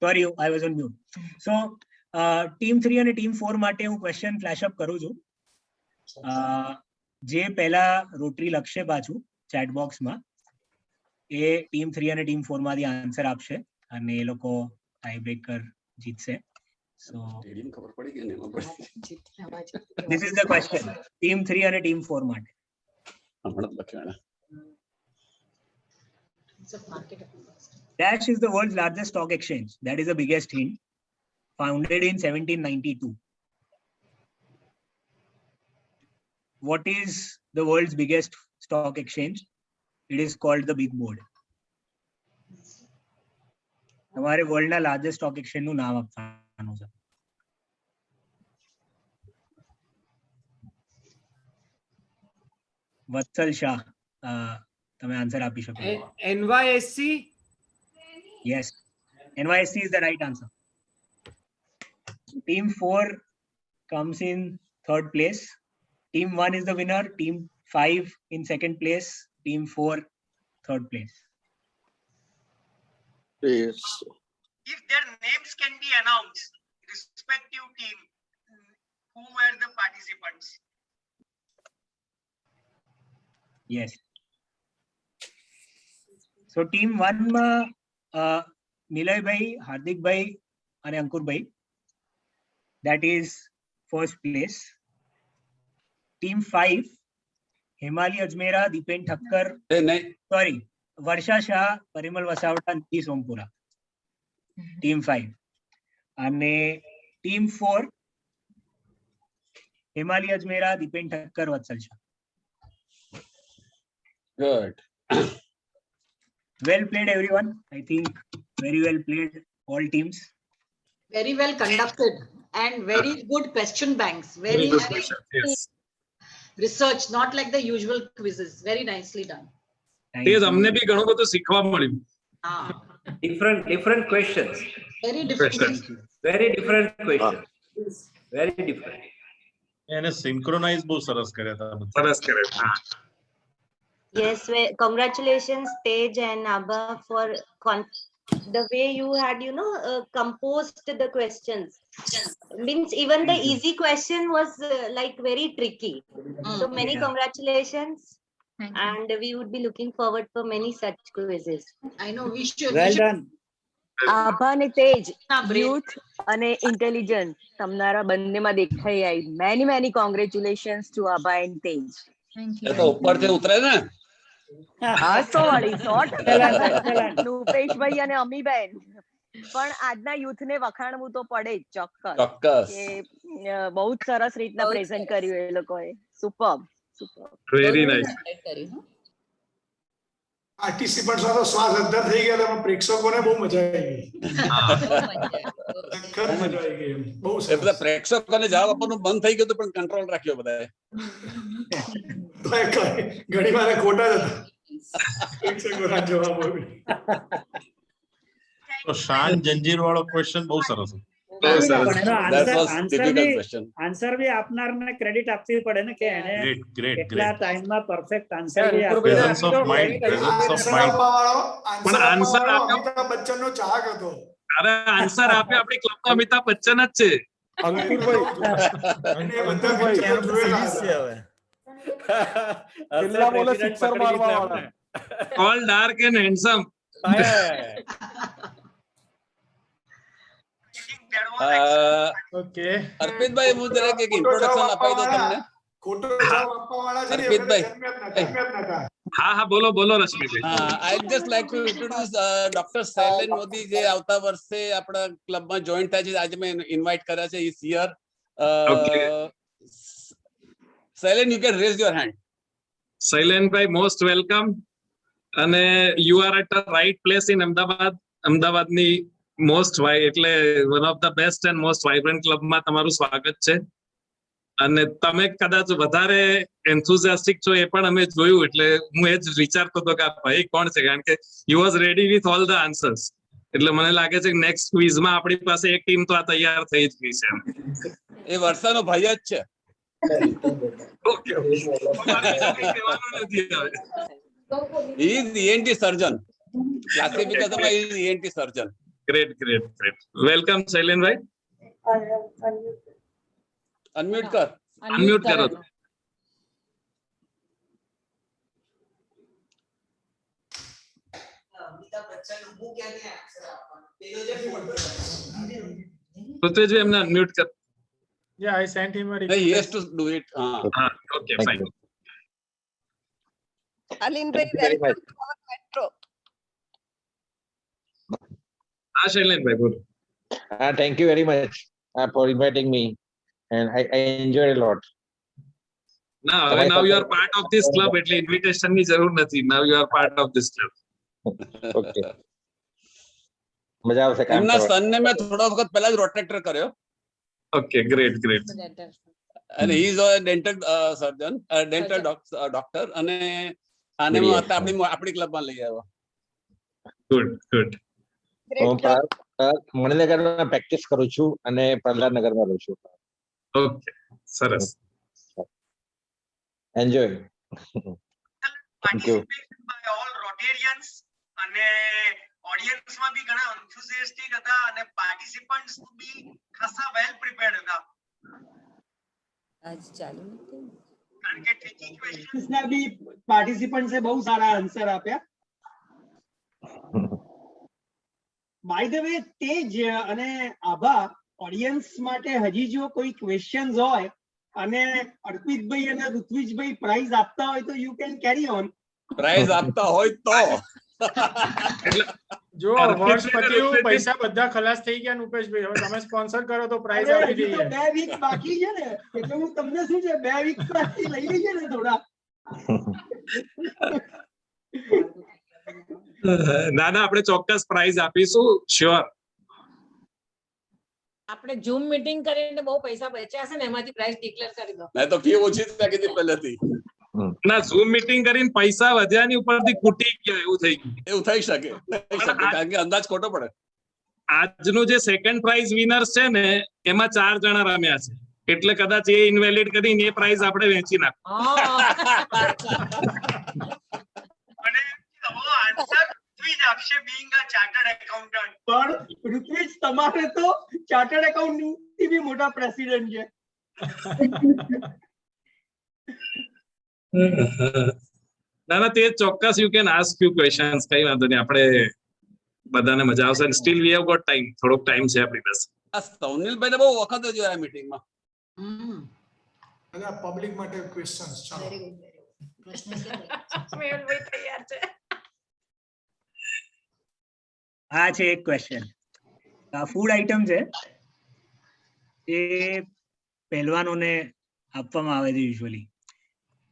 Sorry, I was on mute. So, team 3 અને team 4 માટે હું question flash up કરું છું. જે પહેલા રોટરી લખશે પાછું chat box માં એ team 3 અને team 4 માંથી આન્સર આપશે અને એ લોકો tiebreaker જીતશે. So, this is the question. Team 3 અને team 4 માટે. Dash is the world's largest stock exchange. That is the biggest hint. Founded in 1792. What is the world's biggest stock exchange? It is called the Big Board. हमारे world ना largest stock exchange નું નામ આપવાનું છે. વત્સલ શાહ, તમે answer આપી શકો. NYSE. Yes, NYSE is the right answer. Team 4 comes in third place. Team 1 is the winner. Team 5 in second place. Team 4 third place. Yes. If their names can be announced, respective team, who were the participants? Yes. So team 1 નિલયભાઈ, હાર્દિકભાઈ અને અંકુરભાઈ. That is first place. Team 5, Hemali Ajmera, Dipen Thakkar, sorry, Varsha Shah, Parimal Vasavada, Nidhi Sompura. Team 5. અને Team 4, Hemali Ajmera, Dipen Thakkar, Vatsal Shah. Good. Well played, everyone. I think very well played, all teams. Very well conducted and very good question banks. Very good question, yes. research, not like the usual quizzes. Very nicely done. તે જ અમને બી ઘણું બધું શીખવા મળ્યું. Different questions. Very different Questions. Very different questions. Very different. એને synchronise બહુ સરસ કર્યા હતા. સરસ કર્યા. હા. Yes, congratulations, Tej and Abha, for the way you had, composed the questions. Means even the easy question was like very tricky. So many congratulations. And we would be looking forward for many such quizzes. I know we should. Well done. આભા અને તેજ, youth અને intelligence તમારા બંનેમાં દેખાઈ આવી. Many congratulations to Abha and Tej. એ તો ઉપરથી ઉતરે ને. હા, સો વાળી 100%. રૂપેશભાઈ અને અમીબેન, પણ આજના યુથને વખાણવું તો પડે જ, ચોક્કસ. કે બહુ જ સરસ રીતના પ્રેઝન્ટ કર્યું એ લોકોએ. સુપર. Very nice. પાર્ટિસિપન્ટ્સ તો શ્વાસ અદ્ધર થઈ ગયા હતા, પ્રેક્ષકોને બહુ મજા આવી ગઈ. ખરેખર મજા આવી ગઈ. બહુ એ બધા પ્રેક્ષકોને જવાબ આપવાનું બંધ થઈ ગયું પણ કંટ્રોલ રાખ્યો બધાએ. ઘણી વાર ખોટા જ હતા પ્રેક્ષકોના જવાબો. તો શાન જંજીર વાળો ક્વેશ્ચન બહુ સરસ હતો. આન્સર બી આપનારને ક્રેડિટ આપવી પડે ને, કે એને કેટલા ટાઈમમાં પરફેક્ટ આન્સર બી પણ આન્સર અમિતાભ બચ્ચનનો ચાહક હતો. અરે આન્સર આપ્યો આપણી ક્લબનો અમિતાભ બચ્ચન જ છે. All dark and handsome. Okay. અર્પિતભાઈ, હું જરાક એક ઇન્ટ્રોડક્શન અપાઈ દઉં તમને. ખોટો જવાબ આપવાવાળા છે ને, અર્પિતભાઈ. હા હા, બોલો બોલો રશ્મિભાઈ. I just like to introduce Dr. Sailen Modi, જે આવતા વર્ષે આપણા ક્લબમાં જોઈન થાય છે. આજે મેં ઇન્વાઇટ કર્યા છે. Is here. Sailen, you can raise your hand. શૈલેનભાઈ, મોસ્ટ વેલકમ. અને you are at the right place in Ahmedabad. અમદાવાદની મોસ્ટ એટલે one of the best and most vibrant ક્લબમાં તમારું સ્વાગત છે. અને તમે કદાચ વધારે એન્થુઝિયાસ્ટિક છો એ પણ અમે જોયું, એટલે હું એ જ વિચારતો હતો કે આ ભાઈ કોણ છે, કારણ કે you was ready with all the answers. એટલે મને લાગે છે કે નેક્સ્ટ ક્વિઝમાં આપણી પાસે એક ટીમ તો આ તૈયાર થઈ જ ગઈ છે. એ વર્ષાનો ભાઈ જ છે. He is ENT surgeon. Classification he is ENT surgeon. Great. Welcome, શૈલેનભાઈ. Unmute kar. Unmute karo. Prithviji, એમને અનમ્યુટ કર. Yeah, I sent him a request. He has to do it. Okay, fine. અલિનભાઈ, વેલકમ ટુ અવર મેટ્રો. હા શૈલેનભાઈ, બોલો. Thank you very much for inviting me, and I enjoyed a lot. Now you are part of this club, એટલે invitation ની જરૂર નથી. Now you are part of this club. Okay. મજા આવશે કામ એમના કરવાની. સનને મેં થોડા વખત પહેલા જ રોટેક્ટર કર્યો. Okay, great. And he is a dental surgeon, dental doctor, અને આને હું આપણી ક્લબમાં લઈ આવ્યો. Good. હું મણિનગરમાં પ્રેક્ટિસ કરું છું અને પ્રહલાદનગરમાં રહું છું. ઓકે, સરસ. Enjoy. Participation by all Rotarians અને ઓડિયન્સમાં બી ઘણા enthusiastic હતા અને પાર્ટિસિપન્ટ્સ બી ખાસા વેલ પ્રિપેર્ડ હતા. આજ ચાલુ નથી કારણ કે tricky questions ના બી પાર્ટિસિપન્ટ્સે બહુ સારા આન્સર આપ્યા. બાય ધ વે તેજ અને આભા ઓડિયન્સ માટે હજી જો કોઈ ક્વેશ્ચન્સ હોય અને અર્પિતભાઈ અને ઋત્વિજભાઈ પ્રાઇઝ આપતા હોય તો you can carry on. Prize આપતા હોય તો જો વર્ષ પત્યું, પૈસા બધા ખલાસ થઈ ગયા રૂપેશભાઈ, હવે તમે સ્પોન્સર કરો તો પ્રાઇઝ આપી દઈએ. 2 વીક બાકી છે ને, એટલે હું તમને શું છે 2 વીક બાકી લઈ લઈએ ને થોડા. ના ના, આપણે ચોક્કસ પ્રાઇઝ આપીશું, શ્યોર. આપણે ઝૂમ મીટિંગ કરીને બહુ પૈસા બચ્યા છે ને, એમાંથી પ્રાઇસ ડિક્લેર કરી દો. મેં તો ફી ઓછી જ નાખી હતી પહેલેથી. ના, ઝૂમ મીટિંગ કરીને પૈસા વધ્યાની ઉપરથી ખૂટી ગયા એવું થઈ ગયું. એવું થઈ શકે કારણ કે અંદાજ ખોટો પડે. આજનું જે સેકન્ડ પ્રાઇઝ વિનર્સ છે ને, એમાં 4 જણા રમ્યા છે, એટલે કદાચ એ ઇનવેલિડ કરીને એ પ્રાઇઝ આપણે વેચી નાખો. આપશે being a chartered accountant. પણ ઋત્વિજ તમારે તો ચાર્ટર્ડ એકાઉન્ટિંગ થી બી મોટા પ્રેસિડેન્ટ છે. ના ના, તે ચોક્કસ you can ask few questions, કઈ વાંધો નહીં, આપણે બધાને મજા આવશે. Still we have got time, થોડોક ટાઈમ છે આપણી પાસે. આ સૌનિલભાઈને બહુ વખત જોયા મીટિંગમાં. અને પબ્લિક માટે ક્વેશ્ચન્સ. ચાલો, મેહુલભાઈ તૈયાર છે. આ છે એક ક્વેશ્ચન. ફૂડ આઇટમ છે, એ પહેલવાનોને આપવામાં આવે છે યુઝ્યુઅલી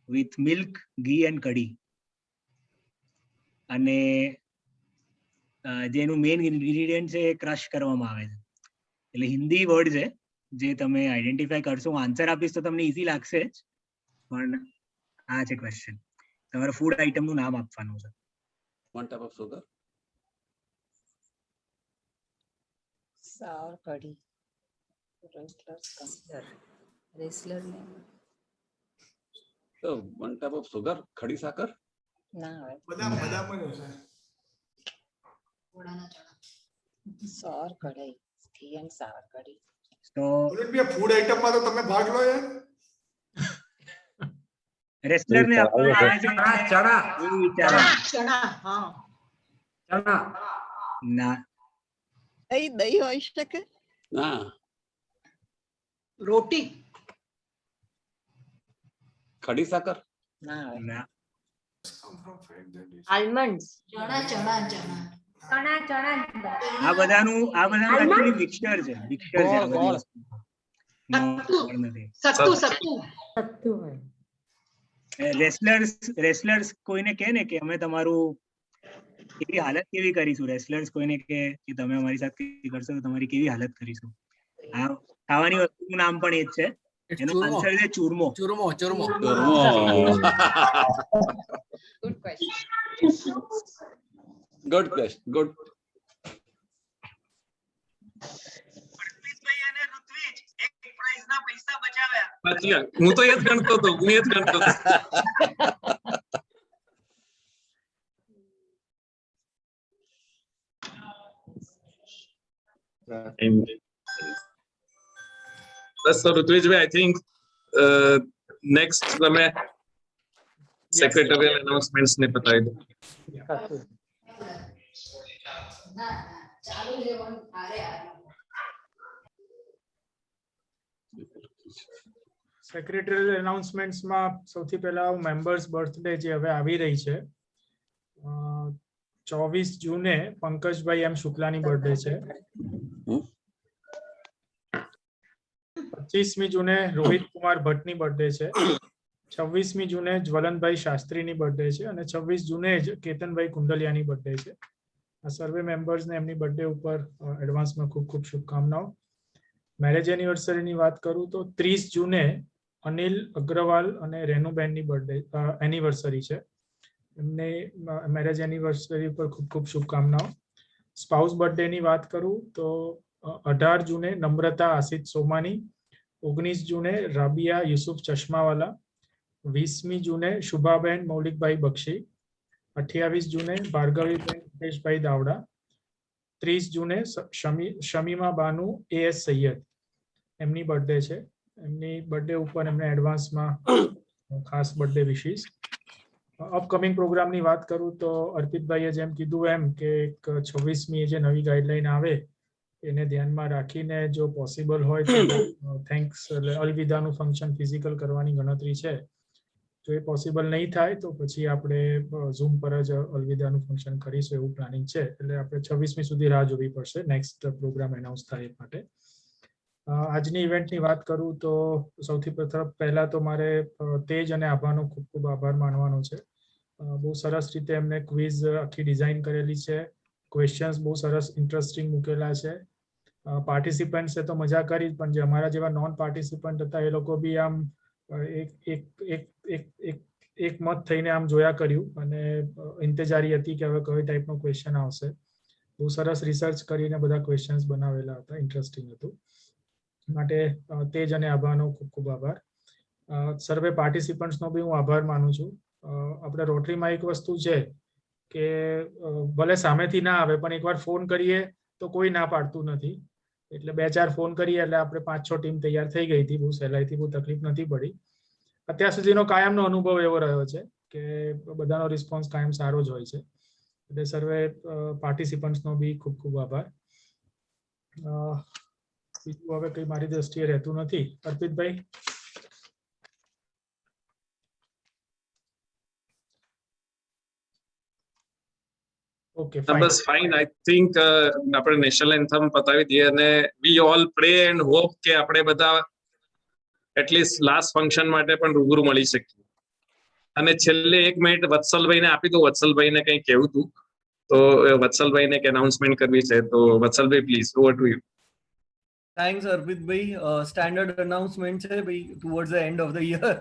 વિથ મિલ્ક, ઘી એન્ડ કઢી, અને જેનું મેઇન ઇન્ગ્રેડિયન્ટ છે એ ક્રશ કરવામાં આવે છે. એટલે હિન્દી વર્ડ છે જે તમે આઈડેન્ટિફાય કરશો. હું આન્સર આપીશ તો તમને ઈઝી લાગશે જ, પણ આ છે ક્વેશ્ચન. તમારે ફૂડ આઇટમનું નામ આપવાનું છે. One type of sugar. Sour curry. Wrestlers consider. Wrestler name. So one type of sugar, ખડી સાકર. ના હોય. બદામ પણ છે. ઘોડાના ચણા. sour કઢાઈ. ઘી and sour curry. તો ફૂડ આઇટમ માં તો તમે ભાગ લો યાર. રેસ્લર ને આપવામાં આવે છે ચણા. એવું વિચારો. ચણા, હા. ચણા. ના. દહીં હોઈ શકે. ના. રોટી. ખડી સાકર. ના હોય. ના. આલ્મંડ્સ. ચણા. આ બધાનું એકચ્યુઅલી મિક્સચર છે. મિક્સચર છે આ બધી વસ્તુ. સત્તુ હોય. રેસ્લર્સ કોઈને કહે ને કે અમે તમારું કેવી હાલત કેવી કરીશું, રેસ્લર્સ કોઈને કે તમે અમારી સાથે કરશો તો તમારી કેવી હાલત કરીશું. આ ખાવાની વસ્તુનું નામ પણ એ જ છે. એનો આન્સર છે ચૂરમો. Good question. Good question. Good. અર્પિતભાઈ અને ઋત્વિજ એક પ્રાઇઝ ના પૈસા બચાવ્યા. સાચી વાત. હું તો એ જ ગણતો હતો. બસ તો ઋત્વિજભાઈ, આઈ થિંક નેક્સ્ટ તમે સેક્રેટરીયલ એનાઉન્સમેન્ટ્સ ને બતાવી દો. સેક્રેટરીયલ એનાઉન્સમેન્ટ્સમાં સૌથી પહેલા મેમ્બર્સ બર્થડે જે હવે આવી રહી છે, 24 જૂને પંકજભાઈ એમ શુક્લાની બર્થડે છે. 25મી જૂને રોહિત કુમાર ભટ્ટની બર્થડે છે. 26મી જૂને જ્વલનભાઈ શાસ્ત્રીની બર્થડે છે અને 26 જૂને જ કેતનભાઈ કુંડલિયાની બર્થડે છે. આ સર્વે મેમ્બર્સને એમની બર્થડે ઉપર એડવાન્સમાં ખૂબ ખૂબ શુભકામનાઓ. મેરેજ એનિવર્સરીની વાત કરું તો 30 જૂને અનિલ અગ્રવાલ અને રેનુબેનની બર્થડે એનિવર્સરી છે. એમને મેરેજ એનિવર્સરી પર ખૂબ ખૂબ શુભકામનાઓ. સ્પાઉસ બર્થડેની વાત કરું તો 18 જૂને નમ્રતા આશિષ સોમાની, 19 જૂને રાબિયા યુસુફ ચશ્માવાલા, 20મી જૂને શુભાબેન મૌલિકભાઈ બક્ષી, 28 જૂને ભાર્ગવીબેન હિતેશભાઈ દાવડા, 30 જૂને શમીમા બાનુ AS સૈયદ એમની બર્થડે છે. એમની બર્થડે ઉપર એમને એડવાન્સમાં ખાસ બર્થડે વિશીસ. અપકમિંગ પ્રોગ્રામની વાત કરું તો અર્પિતભાઈએ જેમ કીધું એમ કે એક 26મી જે નવી ગાઈડલાઈન આવે એને ધ્યાનમાં રાખીને જો પોસિબલ હોય તો થેન્ક્સ અલવિદાનું ફંક્શન ફિઝિકલ કરવાની ગણતરી છે. જો એ પોસિબલ નહીં થાય તો પછી આપણે ઝૂમ પર જ અલવિદાનું ફંક્શન કરીશું એવું પ્લાનિંગ છે. એટલે આપણે 26મી સુધી રાહ જોવી પડશે નેક્સ્ટ પ્રોગ્રામ એનાઉન્સ થાય એ માટે. આજની ઇવેન્ટની વાત કરું તો સૌથી પહેલા તો મારે તેજ અને આભાનો ખૂબ ખૂબ આભાર માનવાનો છે. બહુ સરસ રીતે એમને ક્વિઝ આખી ડિઝાઇન કરેલી છે. ક્વેશ્ચન્સ બહુ સરસ ઇન્ટરેસ્ટિંગ મૂકેલા છે. પાર્ટિસિપન્ટ્સે તો મજા કરી, પણ જે અમારા જેવા નોન પાર્ટિસિપન્ટ હતા એ લોકો બી આમ એક મત થઈને આમ જોયા કર્યું અને ઇંતજારી હતી કે હવે કઈ ટાઈપનો ક્વેશ્ચન આવશે. બહુ સરસ રિસર્ચ કરીને બધા ક્વેશ્ચન્સ બનાવેલા હતા, ઇન્ટરેસ્ટિંગ હતું. માટે તેજ અને આભાનો ખૂબ ખૂબ આભાર. સર્વે પાર્ટિસિપન્ટ્સનો બી હું આભાર માનું છું. આપણે રોટરીમાં એક વસ્તુ છે કે ભલે સામેથી ના આવે પણ એકવાર ફોન કરીએ તો કોઈ ના પાડતું નથી. એટલે 2-4 ફોન કરીએ એટલે આપણે 5-6 ટીમ તૈયાર થઈ ગઈ હતી. બહુ સહેલાઈથી બહુ તકલીફ નથી પડી. અત્યાર સુધીનો કાયમનો અનુભવ એવો રહ્યો છે કે બધાનો રિસ્પોન્સ કાયમ સારો જ હોય છે. એટલે સર્વે પાર્ટિસિપન્ટ્સનો બી ખૂબ ખૂબ આભાર. બીજું હવે કંઈ મારી દ્રષ્ટિએ રહેતું નથી. અર્પિતભાઈ. Okay, bus fine. I think આપણે નેશનલ એન્થમ પતાવી દઈએ અને we all pre and hope કે આપણે બધા એટલીસ્ટ લાસ્ટ ફંક્શન માટે પણ રૂબરૂ મળી શકીએ. અને છેલ્લે 1 મિનિટ વત્સલભાઈને આપી દો. વત્સલભાઈને કંઈ કહેવું હતું તો વત્સલભાઈને એક એનાઉન્સમેન્ટ કરવી છે. તો વત્સલભાઈ please over to you. Thanks અર્પિતભાઈ. સ્ટેન્ડર્ડ અનાઉન્સમેન્ટ છે ભાઈ towards the end of the year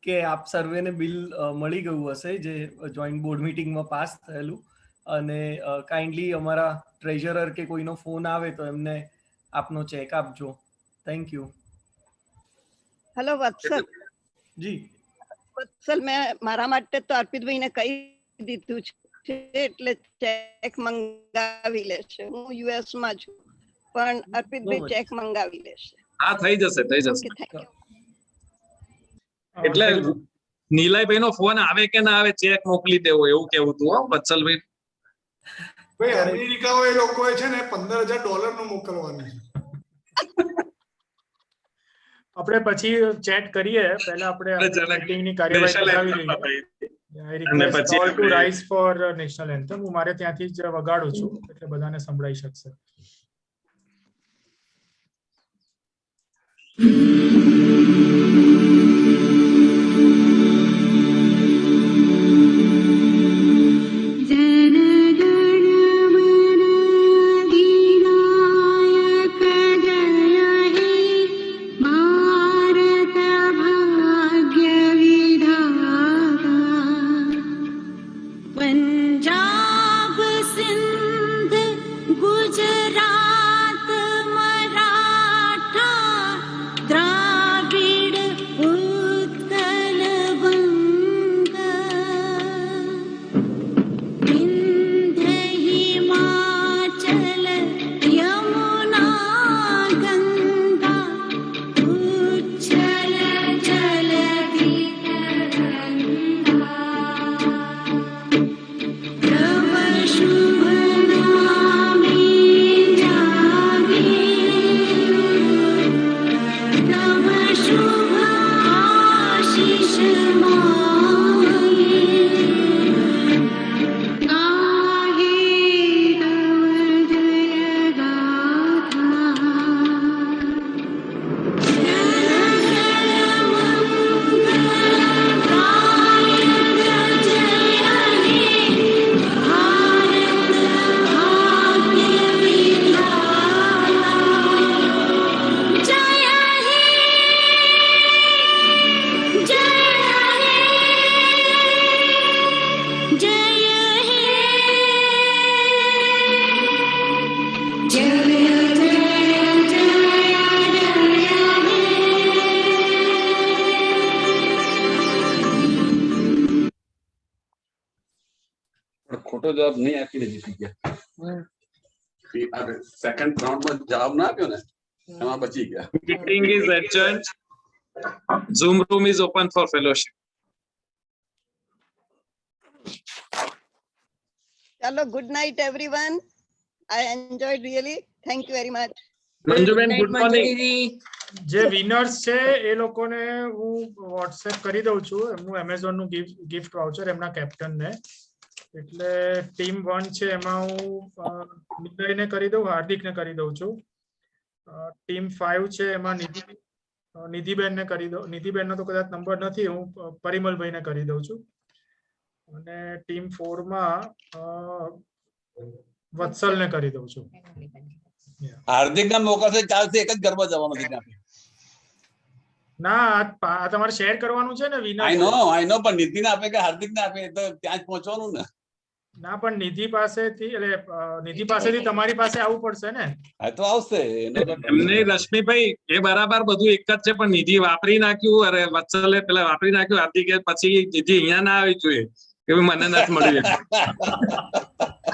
કે આપ સર્વેને બિલ મળી ગયું હશે જે જોઈન્ટ બોર્ડ મીટિંગમાં પાસ થયેલું. અને કાઇન્ડલી અમારા ટ્રેઝરર કે કોઈનો ફોન આવે તો એમને આપનો ચેક આપજો. Thank you. હેલો વત્સલ. જી વત્સલ, મેં મારા માટે તો અર્પિતભાઈને કહી દીધું છે એટલે ચેક મંગાવી લેશે. હું યુએસ માં છું પણ અર્પિતભાઈ ચેક મંગાવી લેશે. હા, થઈ જશે થઈ જશે. એટલે નીલાઈભાઈ નો ફોન આવે કે ના આવે ચેક મોકલી દેવો એવું કેવું હતું. વત્સલભાઈ ભાઈ અમેરિકા એ લોકોએ છે ને $15,000 નું મોકલવાનું છે. આપણે પછી ચેટ કરીએ. પહેલા આપણે મીટિંગની કાર્યવાહી કરાવી લઈએ. I request all to rise for national anthem. હું મારે ત્યાંથી જ વગાડું છું એટલે બધાને સંભળાઈ શકશે. ખોટો જવાબ નહીં આપીને જીતી ગયા. સેકન્ડ રાઉન્ડમાં જવાબ ના આપ્યો ને એમાં બચી ગયા. Meeting is adjourned. Zoom room is open for fellowship. Chalo, good night, everyone. I enjoyed really. Thank you very much. Manjuben good morning. જે વિનર્સ છે એ લોકોને હું વોટ્સએપ કરી દઉં છું એમનું એમેઝોન નું ગિફ્ટ વાઉચર એમના કેપ્ટન ને. એટલે ટીમ 1 છે એમાં હું નિલયને કરી દઉં, હાર્દિકને કરી દઉં છું. ટીમ 5 છે એમાં નિધિબેનને કરી દઉં. નિધિબેનનો તો કદાચ નંબર નથી, હું પરિમલભાઈને કરી દઉં છું. અને ટીમ 4 માં વત્સલને કરી દઉં છું. હાર્દિક ના મોકલશે ચાલશે, એક જ ગરબા જવાનું છે ત્યાં. ના આ તમારે શેર કરવાનું છે ને વિનર. આઈ નો પણ નિધિને આપે કે હાર્દિકને આપે તો ત્યાં જ પહોંચવાનું ને. ના પણ નિધિ પાસેથી એટલે નિધિ પાસેથી તમારી પાસે આવવું પડશે ને. હા તો આવશે. એમને રશ્મિભાઈ એ બરાબર બધું એક જ છે, પણ નિધિ વાપરી નાખ્યું. અરે વત્સલે પેલા વાપરી નાખ્યું, હાર્દિકે પછી નિધિ અહીંયા ના આવી જોઈએ કે મને નથી મળ્યું.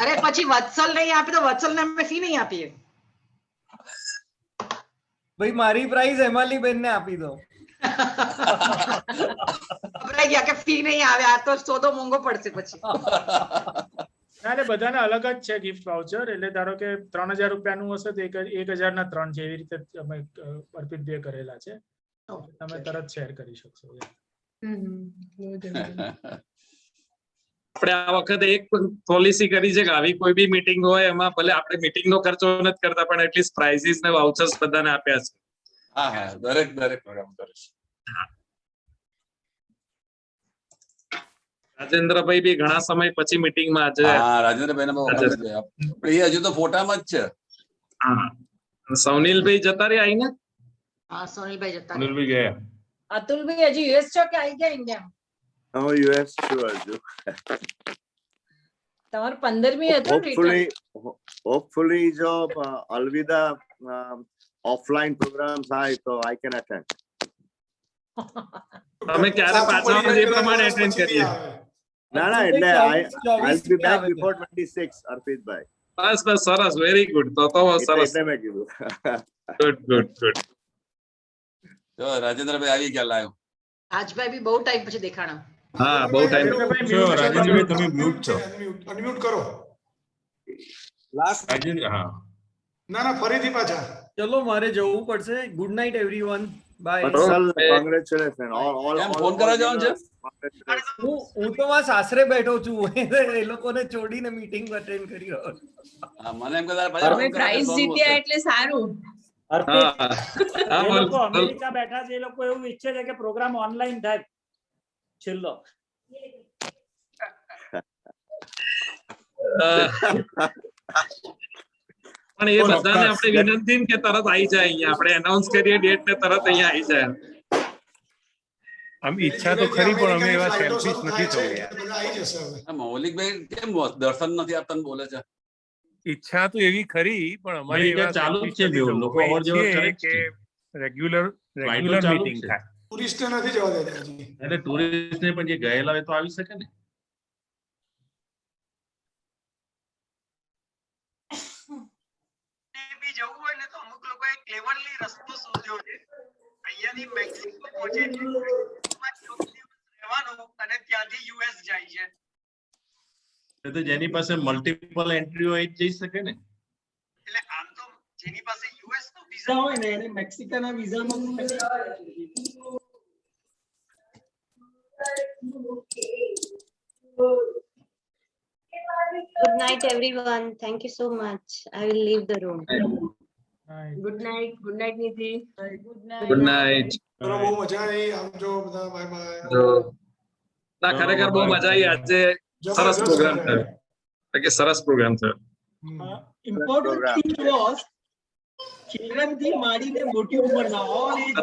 અરે પછી વત્સલ નહીં આપી તો વત્સલને અમે ફી નહીં આપીએ. ભાઈ મારી પ્રાઇઝ હેમાલી બેન ને આપી દો. ગભરાઈ ગયા કે ફી નહીં આવે, આ તો સોદો મોંઘો પડશે પછી. એટલે બધાને અલગ જ છે ગિફ્ટ વાઉચર. એટલે ધારો કે 3000 રૂપિયાનું હશે તો 1000 ના 3 છે, એવી રીતે અમે અર્પિતભાઈએ કરેલા છે. તમે તરત શેર કરી શકશો. આપણે આ વખતે એક પોલિસી કરી છે કે આવી કોઈ બી મીટિંગ હોય એમાં ભલે આપણે મીટિંગ નો ખર્ચો નથી કરતા, પણ એટલીસ્ટ પ્રાઇઝીસ ને વાઉચર્સ બધાને આપ્યા છે. હા હા, દરેક પ્રોગ્રામ કરે છે. રાજેન્દ્રભાઈ બી ઘણા સમય પછી મીટિંગ માં આજે. હા, રાજેન્દ્રભાઈ હજુ તો ફોટામાં જ છે. હા, સોનિલભાઈ જતા રહ્યા આઈને. હા, સોનિલભાઈ જતા સુનિલભાઈ ગયા. અતુલભાઈ હજી યુએસ છો કે આવી ગયા ઇન્ડિયા? હું યુએસ છું હજુ. તમારું 15મી હતું હોપફુલી જો અલવિદા ઓફલાઈન પ્રોગ્રામ થાય તો આઈ કેન અટેન્ડ. તમે ક્યારે પાછા આવો એ પ્રમાણે અટેન્ડ કરીએ. ના એટલે આઈ બી બેક બિફોર 26 અર્પિતભાઈ. બસ સરસ, વેરી ગુડ. તો સરસ. એટલે મેં કીધું. ગુડ. જો રાજેન્દ્રભાઈ આવી ગયા લાઈવ. રાજભાઈ બી બહુ ટાઈમ પછી દેખાણા. હા, બહુ ટાઈમ. રાજેન્દ્રભાઈ તમે મ્યુટ છો. અનમ્યુટ કરો. લાસ્ટ હા. ના ફરીથી પાછા. ચલો મારે જવું પડશે. Good night everyone. Bye. Congratulation all phone કરવા જવાનું છે. હું તો માં સાસરે બેઠો છું, એ લોકોને છોડીને મીટિંગ અટેન્ડ કરી રહ્યો છું. મને એમ કે તમે પ્રાઇઝ જીત્યા એટલે સારું. જે લોકો અમેરિકા બેઠા છે એ લોકો એવું ઈચ્છે છે કે પ્રોગ્રામ ઓનલાઈન થાય. છેલ્લો પણ એ બધાને આપણે વિનંતી કે તરત આવી જાય અહીંયા. આપણે એનાઉન્સ કરીએ ડેટ ને તરત અહીંયા આવી જાય. આમ ઈચ્છા તો ખરી પણ અમે એવા સેલ્ફિશ નથી થવું યાર. મૌલિકભાઈ કેમ દર્શન નથી આપતા બોલે છે? ઈચ્છા તો એવી ખરી પણ અમારી ચાલુ જ છે, લોકો અવર જવર કરે કે રેગ્યુલર મીટિંગ થાય. ટુરિસ્ટ નથી જવા દેતા. એટલે ટુરિસ્ટ ને પણ જે ગયેલા હોય તો આવી શકે ને. જવું હોય ને તો અમુક લોકોએ ક્લેવરલી રસ્તો શોધ્યો છે. અહીંયાથી મેક્સિકો પહોંચે છે, રહેવાનું અને ત્યાંથી યુએસ જાય છે. તો જેની પાસે મલ્ટિપલ એન્ટ્રી હોય એ જઈ શકે ને. એટલે આમ તો જેની પાસે યુએસ નો વિઝા હોય ને એને મેક્સિકોના વિઝામાં Good night, everyone. Thank you so much. I will leave the room. Good night Nidhi. Good night. ચલો બહુ મજા આવી. આવજો બધા. Bye bye. ના ખરેખર બહુ મજા આવી. આજે સરસ પ્રોગ્રામ થયો. કે સરસ પ્રોગ્રામ થયો. important thing was children થી માંડીને મોટી ઉંમરના all age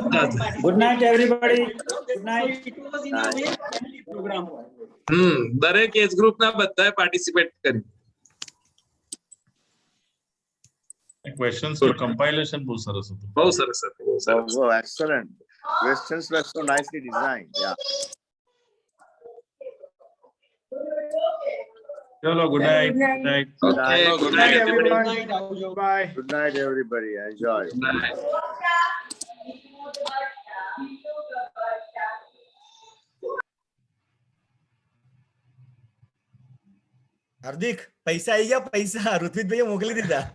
good night everybody. Good night. it was in a way family program. દરેક એજ ગ્રુપ ના બધાએ પાર્ટિસિપેટ કર્યું. ક્વેશ્ચન્સ નું કમ્પાઇલેશન બહુ સરસ હતું. બહુ સરસ હતું. Oh, excellent. Questions were so nicely designed. Yeah. Chalo, good night. Good night. Okay, good night everybody. Bye. Good night, everybody. Enjoy. Good night. હાર્દિક પૈસા આવી ગયા, પૈસા ઋત્વિકભાઈએ મોકલી દીધા.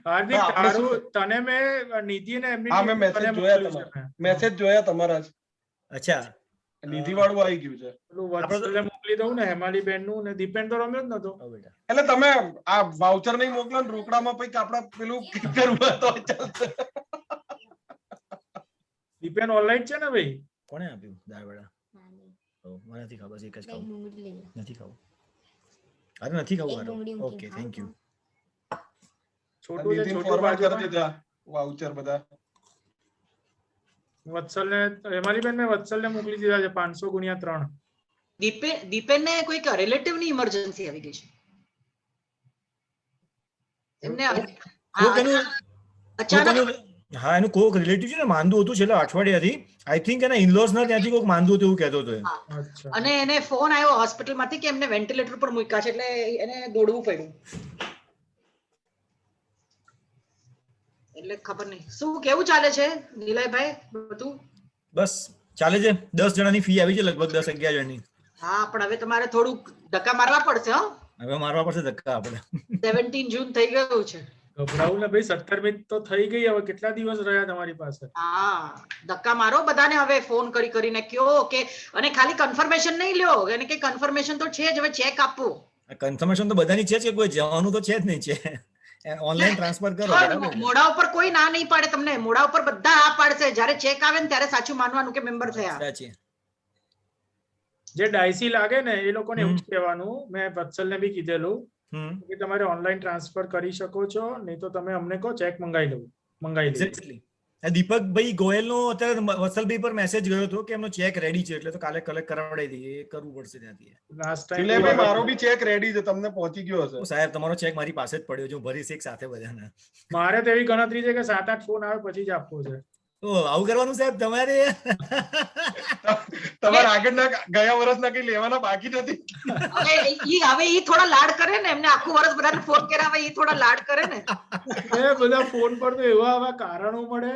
હાર્દિક હા, આપણે તારું તને મેં નિધિ ને એમની હા મેં team મેસેજ તને જોયા મોકલ્યું છે તમારા મેં. મેસેજ જોયા તમારા જ. અચ્છા નિધિ વાળું આવી ગયું છે. પેલું વત્સલને મોકલી દઉં ને હેમાલી બેન નું, ને દીપેન તો રમ્યો જ નતો. એટલે તમે આ વાઉચર નહીં મોકલો ને રોકડામાં પછી આપડા પેલું કરવું હોય તો ચાલશે. દીપેન ઓનલાઈન છે ને ભાઈ? કોણે આપ્યું દાળવડા? મને નથી ખબર, એક જ ખાવું નથી ખાવું. અરે નથી ખાવું. Okay thank you. છોટું છે, છોટું ફોરવર્ડ કરી બાજુમાં. દીધા વાઉચર બધા. વત્સલને હેમાલી બેન મેં વત્સલને મોકલી દીધા છે 500 × 3. દીપેન ને કોઈક રિલેટિવ ની ઇમરજન્સી આવી ગઈ છે એમને અચાનક. હા એનું કોઈક રિલેટિવ છે ને માંદું હતું છેલ્લા અઠવાડિયાથી. આઈ થિંક એના ઇનલોઝ ના ત્યાંથી કોઈક માંદું હતું એવું કહેતો હતો. અને એને ફોન આવ્યો હોસ્પિટલ માંથી કે એમને વેન્ટિલેટર પર મૂક્યા છે, એટલે એને દોડવું પડ્યું. એટલે ખબર નહીં શું કેવું ચાલે છે નિલયભાઈ બધું? બસ ચાલે છે. 10 જણાની ફી આવી છે લગભગ 10-11 જણની. હા પણ હવે તમારે થોડુંક ધક્કા મારવા પડશે. હવે મારવા પડશે ધક્કા આપણે. 17 જૂન થઈ ગયું છે. ગભરાવું ને ભાઈ, 17મી તો થઈ ગઈ. હવે કેટલા દિવસ રહ્યા તમારી પાસે? હા ધક્કા મારો બધાને, હવે ફોન કરીને કયો કે, અને ખાલી કન્ફર્મેશન નહીં લ્યો, એને કે કન્ફર્મેશન તો છે જ, હવે ચેક આપવો. કન્ફર્મેશન તો બધાની છે જ, કે કોઈ જવાનું તો છે જ નહીં. છે ઓનલાઈન ટ્રાન્સફર કરો. મોડા ઉપર કોઈ ના નહીં પાડે તમને, મોડા ઉપર બધા હા પાડશે. જ્યારે ચેક આવે ને ત્યારે સાચું માનવાનું કે મેમ્બર થયા. સાચી. જે ડાયસી લાગે ને એ લોકોને એવું જ કહેવાનું. મેં વત્સલને બી કીધેલું કે તમારે ઓનલાઈન ટ્રાન્સફર કરી શકો છો, નહીં તો તમે અમને કહો ચેક મંગાવી લઉં. દીપકભાઈ ગોયલ નો અત્યારે વત્સલભાઈ પર મેસેજ ગયો હતો કે એમનો ચેક રેડી છે, એટલે તો કાલે કલેક્ટ કરાવડાવી દઈએ. એ કરવું પડશે ત્યાંથી. લાસ્ટ ટાઈમ મારો બી ચેક રેડી છે, તમને પહોંચી ગયો હશે. સાહેબ તમારો ચેક મારી પાસે જ પડ્યો છે, હું ભરીશ એક સાથે બધાના. મારે તો એવી ગણતરી છે કે 7-8 ફોન આવે પછી જ આપવો છે. તો આવું કરવાનું સાહેબ તમારે? તમારે આગળના ગયા વર્ષના કઈ લેવાના બાકી નથી. હવે ઈ થોડા લાડ કરે ને, એમને આખું વર્ષ બધાને ફોન કરાવે, ઈ થોડા લાડ કરે ને. એ બધા ફોન પર તો એવા કારણો મળે,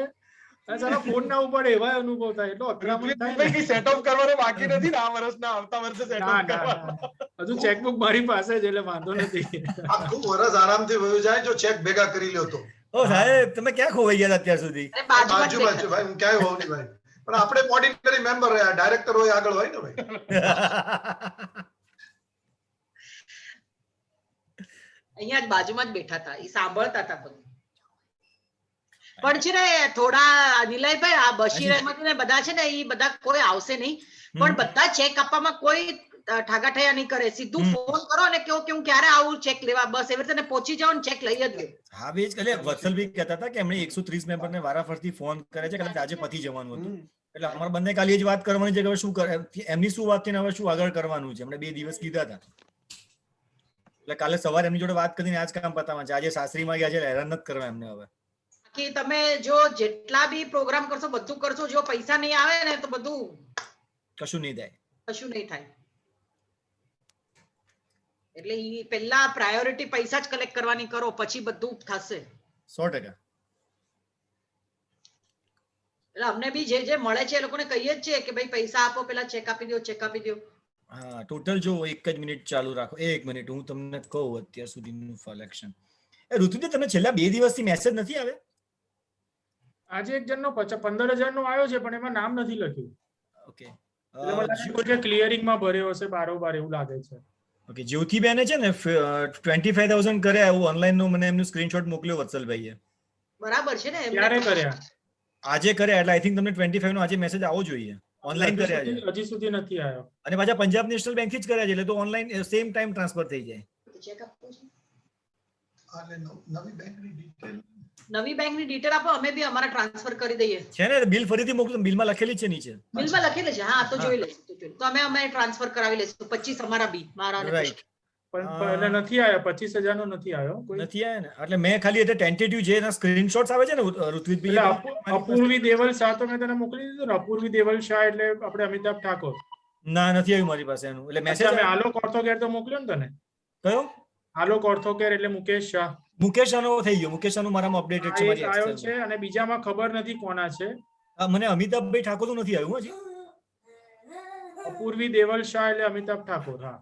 સારા ફોન ના ઉપડે એવા અનુભવ થાય. એટલો અથડામણ થાય ને. સેટઅપ કરવાનો બાકી નથી ને આ વર્ષના, આવતા વર્ષે સેટઅપ કરવાનો. હજુ ચેકબુક મારી પાસે જ, એટલે વાંધો નથી. આખું વર્ષ આરામથી વયું જાય જો ચેક ભેગા કરી લ્યો તો. ઓ સાહેબ તમે ક્યાં ખોવાઈ ગયા અત્યાર સુધી? બાજુ ભાઈ, હું ક્યાંય હોઉં નહીં ભાઈ, પણ આપણે ઓર્ડિનરી મેમ્બર રહ્યા, ડાયરેક્ટર હોય આગળ હોય ને ભાઈ. અહીંયા જ બાજુમાં જ બેઠા હતા, એ સાંભળતા હતા બધું. પણ છે ને થોડા નિલયભાઈ, આ બશીર અહેમદ ને બધા છે ને, એ બધા કોઈ આવશે નહીં, પણ બધા ચેક આપવામાં કોઈ ઠાગાઠૈયા નહીં કરે. સીધું ફોન કરો ને કહો કે હું ક્યારે આવું ચેક લેવા, બસ એવી રીતે પહોંચી જાઓ ને ચેક લઈ જ લે. હા બેજ એટલે વત્સલભાઈ કહેતા હતા કે એમણે 130 મેમ્બરને વારાફરતી ફોન કરે છે, કદાચ આજે પતી જવાનું હતું. એટલે અમારે બંને કાલે જ વાત કરવાની છે કે હવે શું કરે, એમની શું વાત થઈને હવે શું આગળ કરવાનું છે. એમણે 2 દિવસ કીધા હતા, એટલે કાલે સવારે એમની જોડે વાત કરીને આજ કામ પતાવવાનું છે. આજે સાસરીમાં ગયા છે, હેરાન નથી કરવા એમને. હવે કે તમે જો જેટલા બી પ્રોગ્રામ કરશો બધું કરશો, જો પૈસા નહીં આવે ને તો બધું કશું નહીં થાય, કશું નહીં થાય. એટલે ઈ પહેલા પ્રાયોરિટી પૈસા જ કલેક્ટ કરવાની કરો, પછી બધું થશે. 100%. એટલે અમને બી જે મળે છે એ લોકોને કહીએ જ છે કે ભાઈ પૈસા આપો, પેલા ચેક આપી દો, ચેક આપી દો. હા ટોટલ જો 1 જ મિનિટ ચાલુ રાખો. 1 મિનિટ હું તમને કહું અત્યાર સુધીનું કલેક્શન. ઋતુજી તમને છેલ્લા 2 દિવસથી મેસેજ નથી આવે? આજે એક જણનો 15,000 નો આવ્યો છે, પણ એમાં નામ નથી લખ્યું. ઓકે ક્લિયરિંગ માં ભર્યો હશે બારોબાર એવું લાગે છે. ઓકે જ્યોતિ બેને છે ને 25,000 કર્યા એવું ઓનલાઈન નું મને એમનું સ્ક્રીનશોટ મોકલ્યો વત્સલભાઈએ. બરાબર છે ને? ક્યારે કર્યા? આજે કર્યા, એટલે આઈ થિંક તમને 25 નો આજે મેસેજ આવવો જોઈએ. ઓનલાઈન કર્યા છે, હજી સુધી નથી આવ્યો. અને પાછા પંજાબ નેશનલ બેંક થી જ કર્યા છે, એટલે તો ઓનલાઈન સેમ ટાઈમ ટ્રાન્સફર થઈ જાય. ચેક આપો છો. નવી બેંકની ડિટેલ આપો, અમે બી અમારા ટ્રાન્સફર કરી દઈએ. છે ને બિલ ફરીથી મોકલું, બિલમાં લખેલી છે નીચે. બિલમાં લખેલી છે, હા તો જોઈ લઈશું. તો અમે ટ્રાન્સફર કરાવી લઈશું 25 અમારા બી મારા. રાઈટ. પણ નથી આવ્યો 25,000 નો નથી આવ્યો, નથી આવ્યો ને. એટલે મેં ખાલી એટલે ટેન્ટેટિવ જે એના સ્ક્રીનશોટ્સ આવે છે ને ઋત્વિજભાઈ, અપૂર્વી દેવલ શાહ તો મેં તને મોકલી દીધું ને. અપૂર્વી દેવલ શાહ એટલે આપણે અમિતાભ ઠાકોર. ના નથી આવ્યું મારી પાસે એનું. એટલે મેસેજ અમે આલોક ઓર્થોકેર તો મોકલ્યો ને તને. કયો? આલોક ઓર્થોકેર એટલે મુકેશ શાહ. મુકેશ શાહનો થઈ ગયો. મુકેશ શાહનું મારામાં અપડેટેડ છે મારી આવ્યો છે, અને બીજામાં ખબર નથી કોના છે. મને અમિતાભભાઈ ઠાકોર નું નથી આવ્યું હજી. અપૂર્વી દેવલ શાહ એટલે અમિતાભ ઠાકોર. હા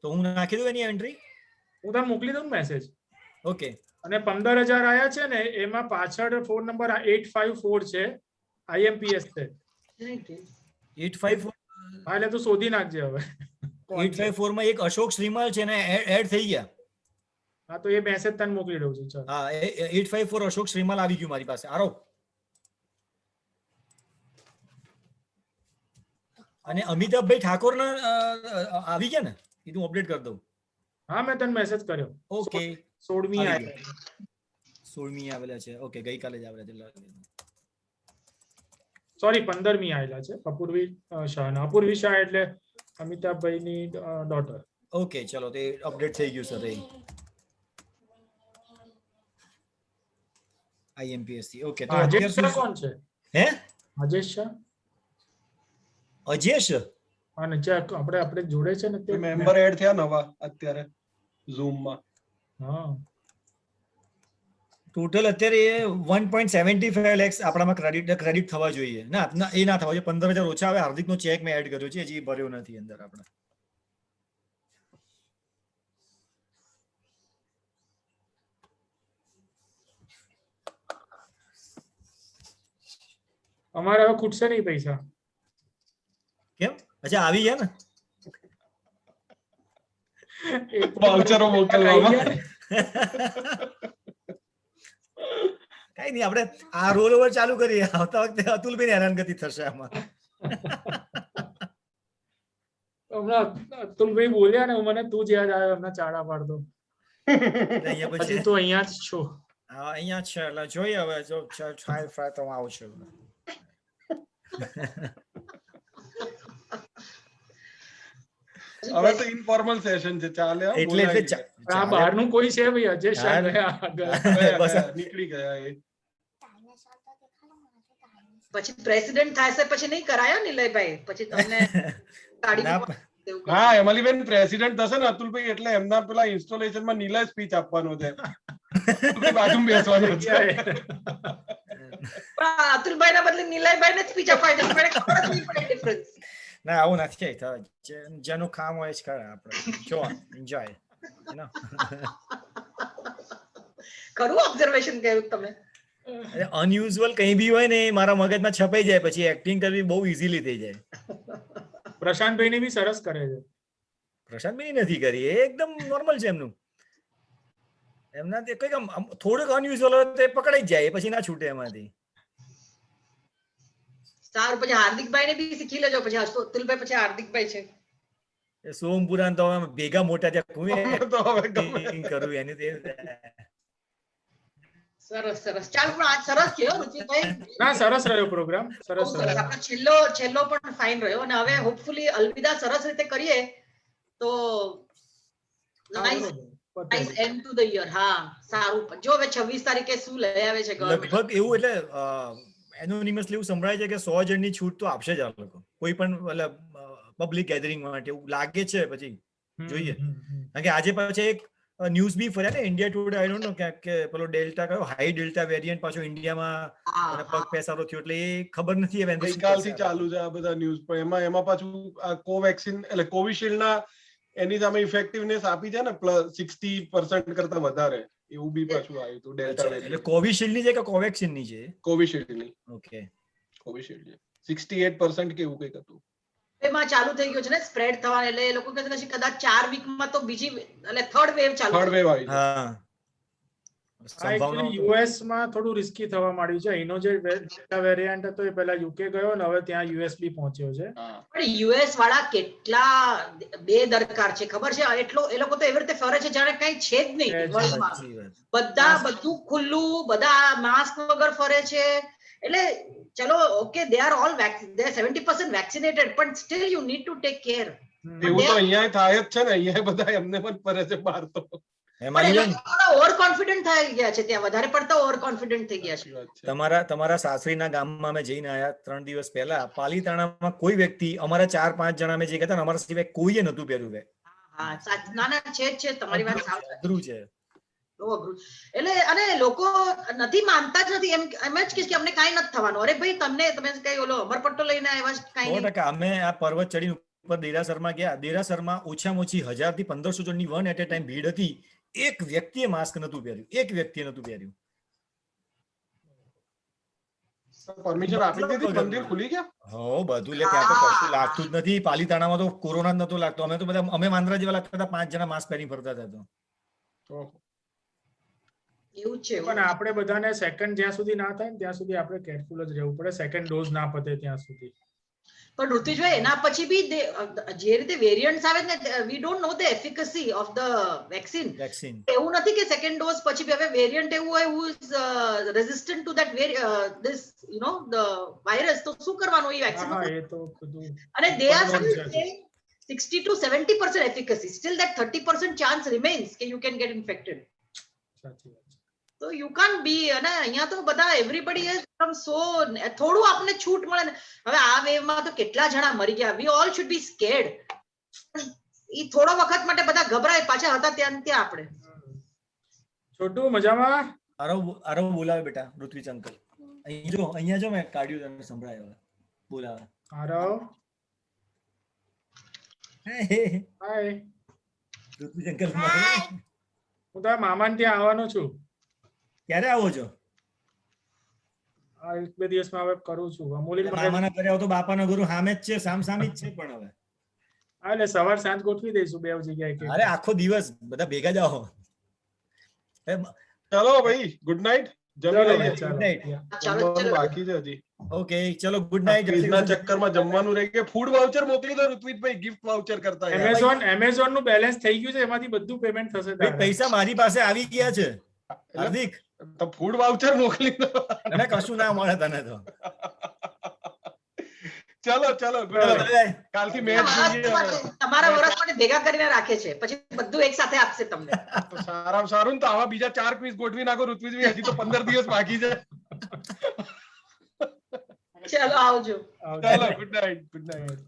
તો હું નાખી દઉં એની એન્ટ્રી. હું તમને મોકલી દઉં મેસેજ. ઓકે. અને 15,000 આયા છે ને એમાં પાછળ ફોન નંબર 854 છે, IMPS છે. 854 હા એટલે તું શોધી નાખજે હવે. 854 માં એક અશોક શ્રીમાલ છે ને એડ થઈ ગયા. હા તો એ મેસેજ તને મોકલી દઉં છું. ચાલ. હા 854 અશોક શ્રીમાલ આવી ગયું મારી પાસે. આરો. અને અમિતાભભાઈ ઠાકોર આવી ગયા ને, એ તું અપડેટ કરી દઉં. હા મેં તને મેસેજ કર્યો. ઓકે. 16મી આવેલા. 16મી આવેલા છે. ઓકે ગઈકાલે જ આવેલા છે. સોરી 15મી આવેલા છે. અપૂર્વી શાહ. અપૂર્વી શાહ એટલે અમિતાભભાઈની ડોટર. ઓકે ચલો તે અપડેટ થઈ ગયું સર. IMPS થી. ઓકે તો અજેશ શાહ કોણ છે? હે અજેશ શાહ? અજેશ અને જે આપણે જોડે છે ને તે મેમ્બર એડ થયા નવા અત્યારે ઝૂમ માં. હા ટોટલ અત્યારે 1.75 lakhs આપણામાં ક્રેડિટ થવા જોઈએ. ના એ ના થવા જોઈએ. 15,000 ઓછા આવે. હાર્દિકનો ચેક મેં એડ કર્યો છે, હજી ભર્યો નથી અંદર આપણે. અમારે હવે ખૂટશે નહીં પૈસા. કેમ? અચ્છા આવી ગયા ને. વાઉચરો મોકલવામાં. કઈ નહીં આપણે આ રોલ ઓવર ચાલુ કરીએ. આવતા વખતે અતુલભાઈ હેરાનગતિ થશે આમાં. હમણાં અતુલભાઈ બોલ્યા ને મને તું જ યાદ આવ્યો. હમણાં ચાડા પાડતો. પછી તો અહીંયા જ છો. હા અહીંયા છે એટલે જોઈએ હવે જો ટ્રાય તો આવશે. હવે તો ઇન્ફોર્મલ સેશન છે, ચાલે. એટલે આ બહારનું કોઈ છે ભાઈ? અજય શાહ ગયા નીકળી ગયા એ. પછી પ્રેસિડેન્ટ થાય છે પછી નહીં કરાયો નિલયભાઈ? પછી તમને હા એમલીબેન પ્રેસિડેન્ટ થશે ને અતુલભાઈ એટલે એમના પેલા ઇન્સ્ટોલેશન માં નીલા સ્પીચ આપવાનો છે. બાજુ બેસવાનું છે. અતુલભાઈ ના બદલે નિલયભાઈ ને સ્પીચ અપાઈ જશે. મને ખબર જ નહીં પડે ડિફરન્સ. ના આવું નથી. જેનું કામ હોય જ કરે આપણે. જો એન્જોય ખરું ઓબ્ઝર્વેશન કર્યું તમે. અનયુઝ્યુઅલ કંઈ બી હોય ને મારા મગજમાં છપાઈ જાય, પછી એક્ટિંગ કરવી બહુ ઇઝીલી થઈ જાય. પ્રશાંતભાઈ ને બી સરસ કરે છે. પ્રશાંતભાઈ નથી કરી, એ એકદમ નોર્મલ છે એમનું. એમના તે કઈક થોડુંક અનયુઝ્યુઅલ હોય તો પકડાઈ જ જાય, પછી ના છૂટે એમાંથી. સારું પછી હાર્દિકભાઈ ને બી શીખી લેજો. પછી અતુલભાઈ પછી હાર્દિકભાઈ છે. સોમપુરાન તો ભેગા મોટા ત્યાં કરું એની. સરસ સરસ. ચાલ પણ આજ સરસ થયો રુચિભાઈ. ના સરસ રહ્યો પ્રોગ્રામ. સરસ રહ્યો. આપણો છેલ્લો પણ ફાઇન રહ્યો. અને હવે હોપફુલી અલવિદા સરસ રીતે કરીએ તો nice and to the year. હા સારું. જો હવે 26 તારીખે શું લઈ આવે છે ગવર્નમેન્ટ. લગભગ એવું એટલે એનોનિમસલી એવું સંભળાય છે કે 100 જણની છૂટ તો આપશે જ આ લોકો, કોઈ પણ મતલબ પબ્લિક ગેધરિંગ માટે એવું લાગે છે. પછી જોઈએ, કારણ કે આજે પાછા એક ન્યૂઝ બી ફર્યા ને India today, I don't know કે પેલો ડેલ્ટા કયો હાઈ ડેલ્ટા વેરિયન્ટ પાછો ઇન્ડિયામાં પગ પેસારો થયો, એટલે એ ખબર નથી હવે ગઈકાલથી ચાલુ છે આ બધા ન્યૂઝ. પણ એમાં પાછું આ કોવેક્સિન એટલે કોવિશિલ્ડ ના એની સામે ઇફેક્ટિવનેસ આપી છે ને 60% કરતા વધારે, એવું બી પાછું આવ્યું હતું ડેલ્ટા વેરિયન્ટ. એટલે કોવિશિલ્ડ ની છે કે કોવેક્સિન ની છે? કોવિશિલ્ડ ની. ઓકે કોવિશિલ્ડ 68% કે એવું કંઈક હતું. એમાં ચાલુ થઈ ગયું છે ને સ્પ્રેડ થવા. એટલે એ લોકો કહે છે કદાચ 4 વીકમાં તો બીજી એટલે થર્ડ વેવ ચાલુ. થર્ડ વેવ આવી. હા એકચ્યુઅલી યુએસ માં થોડું રિસ્કી થવા માંડ્યું છે. એનો જે ડેલ્ટા વેરિયન્ટ હતો એ પહેલા યુકે ગયો ને હવે ત્યાં યુએસ બી પહોંચ્યો છે. પણ યુએસ વાળા કેટલા બેદરકાર છે ખબર છે? એટલો એ લોકો તો એવી રીતે ફરે છે જાણે કઈ છે જ નહીં વર્લ્ડમાં. બધા બધું ખુલ્લું, બધા માસ્ક વગર ફરે છે. એટલે ચલો okay they are all they are 70% vaccinated, પણ still you need to take care. એવું તો અહીંયા થાય જ છે ને. અહીંયા બધા એમને પણ ફરે છે બહાર તો. ઓવર કોન્ફિડન્ટ થઈ ગયા છે ત્યાં. વધારે પડતા ઓવર કોન્ફિડન્ટ થઈ ગયા છે. તમારા સાસરીના ગામમાં અમે જઈને આયા 3 દિવસ પહેલા. પાલીતાણામાં કોઈ વ્યક્તિ, અમારા 4-5 જણા અમે જે ગયા હતા અમારા સિવાય કોઈએ નતું પહેર્યું. હા ના ના છે તમારી વાત સાચી છે. એટલે અને લોકો નથી માનતા જ નથી. એમ જ કે અમને કાંઈ નથી થવાનું. અરે ભાઈ તમે કઈ ઓલો અમરપટ્ટો લઈને આવ્યા છે? કાંઈ નહીં. અમે આ પર્વત ચડીને ઉપર દેરાસરમાં ગયા, દેરાસરમાં ઓછામાં ઓછી 1000 થી 1500 જણની વન એટ એ ટાઈમ ભીડ હતી. એક વ્યક્તિએ માસ્ક નતું પહેર્યું, એક વ્યક્તિએ નતું પહેર્યું. પરમિશન આપી દીધી, મંદિર ખુલી ગયા. હો બધું લે, ત્યાં તો કશું લાગતું જ નથી. પાલીતાણામાં તો કોરોના જ નતો લાગતો. અમે તો બધા અમે માંદરા જેવા લાગતા હતા, 5 જણા માસ્ક પહેરી ફરતા હતા. એવું છે. પણ આપણે બધાને સેકન્ડ જ્યાં સુધી ના થાય ને ત્યાં સુધી આપણે કેરફુલ જ રહેવું પડે, સેકન્ડ ડોઝ ના પતે ત્યાં સુધી. પણ ઋતુજભાઈ એના પછી બી જે રીતે વેરિયન્ટ્સ આવે ને, we don't know the efficacy of the vaccine. એવું નથી કે સેકન્ડ ડોઝ પછી બી હવે વેરિયન્ટ એવું હોય who is resistant two that this you know the virus, તો શું કરવાનું એ વેક્સિન? અને they are 60 to 70% efficacy, still that 30% chance remains કે you can get infected. સાચી વાત. So you can't be, અને અહીંયા તો બધા everybody has become so, થોડું આપણને છૂટ મળે ને. હવે આ વેવ માં તો કેટલા જણા મરી ગયા. we all should be scared. ઈ થોડો વખત માટે બધા ગભરાય, પાછા હતા ત્યાં ત્યાં આપણે. છોટુ મજામાં? આરવ બોલાવે બેટા, ઋત્વિજ અંકલ. અહીંયા જો મેં કાઢ્યું, તને સંભળાય હવે. બોલાવે આરવ. હાય ઋત્વિજ અંકલ. હું તારા મામાને ત્યાં આવવાનો છું. ક્યારે આવો છો? આ 1-2 દિવસમાં હવે કરું છું. અમૂલી મામાના ઘરે આવો તો બાપાના ઘર સામે જ છે, સામસામી જ છે. પણ હવે એટલે સવાર સાંજ ગોઠવી દઈશું બે જગ્યાએ. અરે આખો દિવસ બધા ભેગા જાઓ. ચલો ભાઈ, ગુડ નાઇટ. જમી લઈએ. બાકી છે હજી. ઓકે ચલો, ગુડ નાઇટ. ના ચક્કરમાં જમવાનું રહી ગયું. ફૂડ વાઉચર મોકલી દો ઋત્વિજભાઈ, ગિફ્ટ વાઉચર કરતા. એમેઝોન નું બેલેન્સ થઈ ગયું છે, એમાંથી બધું પેમેન્ટ થશે. પૈસા મારી પાસે આવી ગયા છે હાર્દિક. તો ફૂડ વાઉચર મોકલી દો. અને કશું ના મળે તને તો. ચલો કાલથી મેચ જોઈએ. તમારા વર્ષ માટે ભેગા કરીને રાખે છે, પછી બધું એક સાથે આપશે તમને. સારામાં સારું ને તો આવા બીજા 4 ક્વિઝ ગોઠવી નાખો ઋત્વિજભાઈ, હજી તો 15 દિવસ બાકી છે. ચલો આવજો. ચલો ગુડ નાઇટ.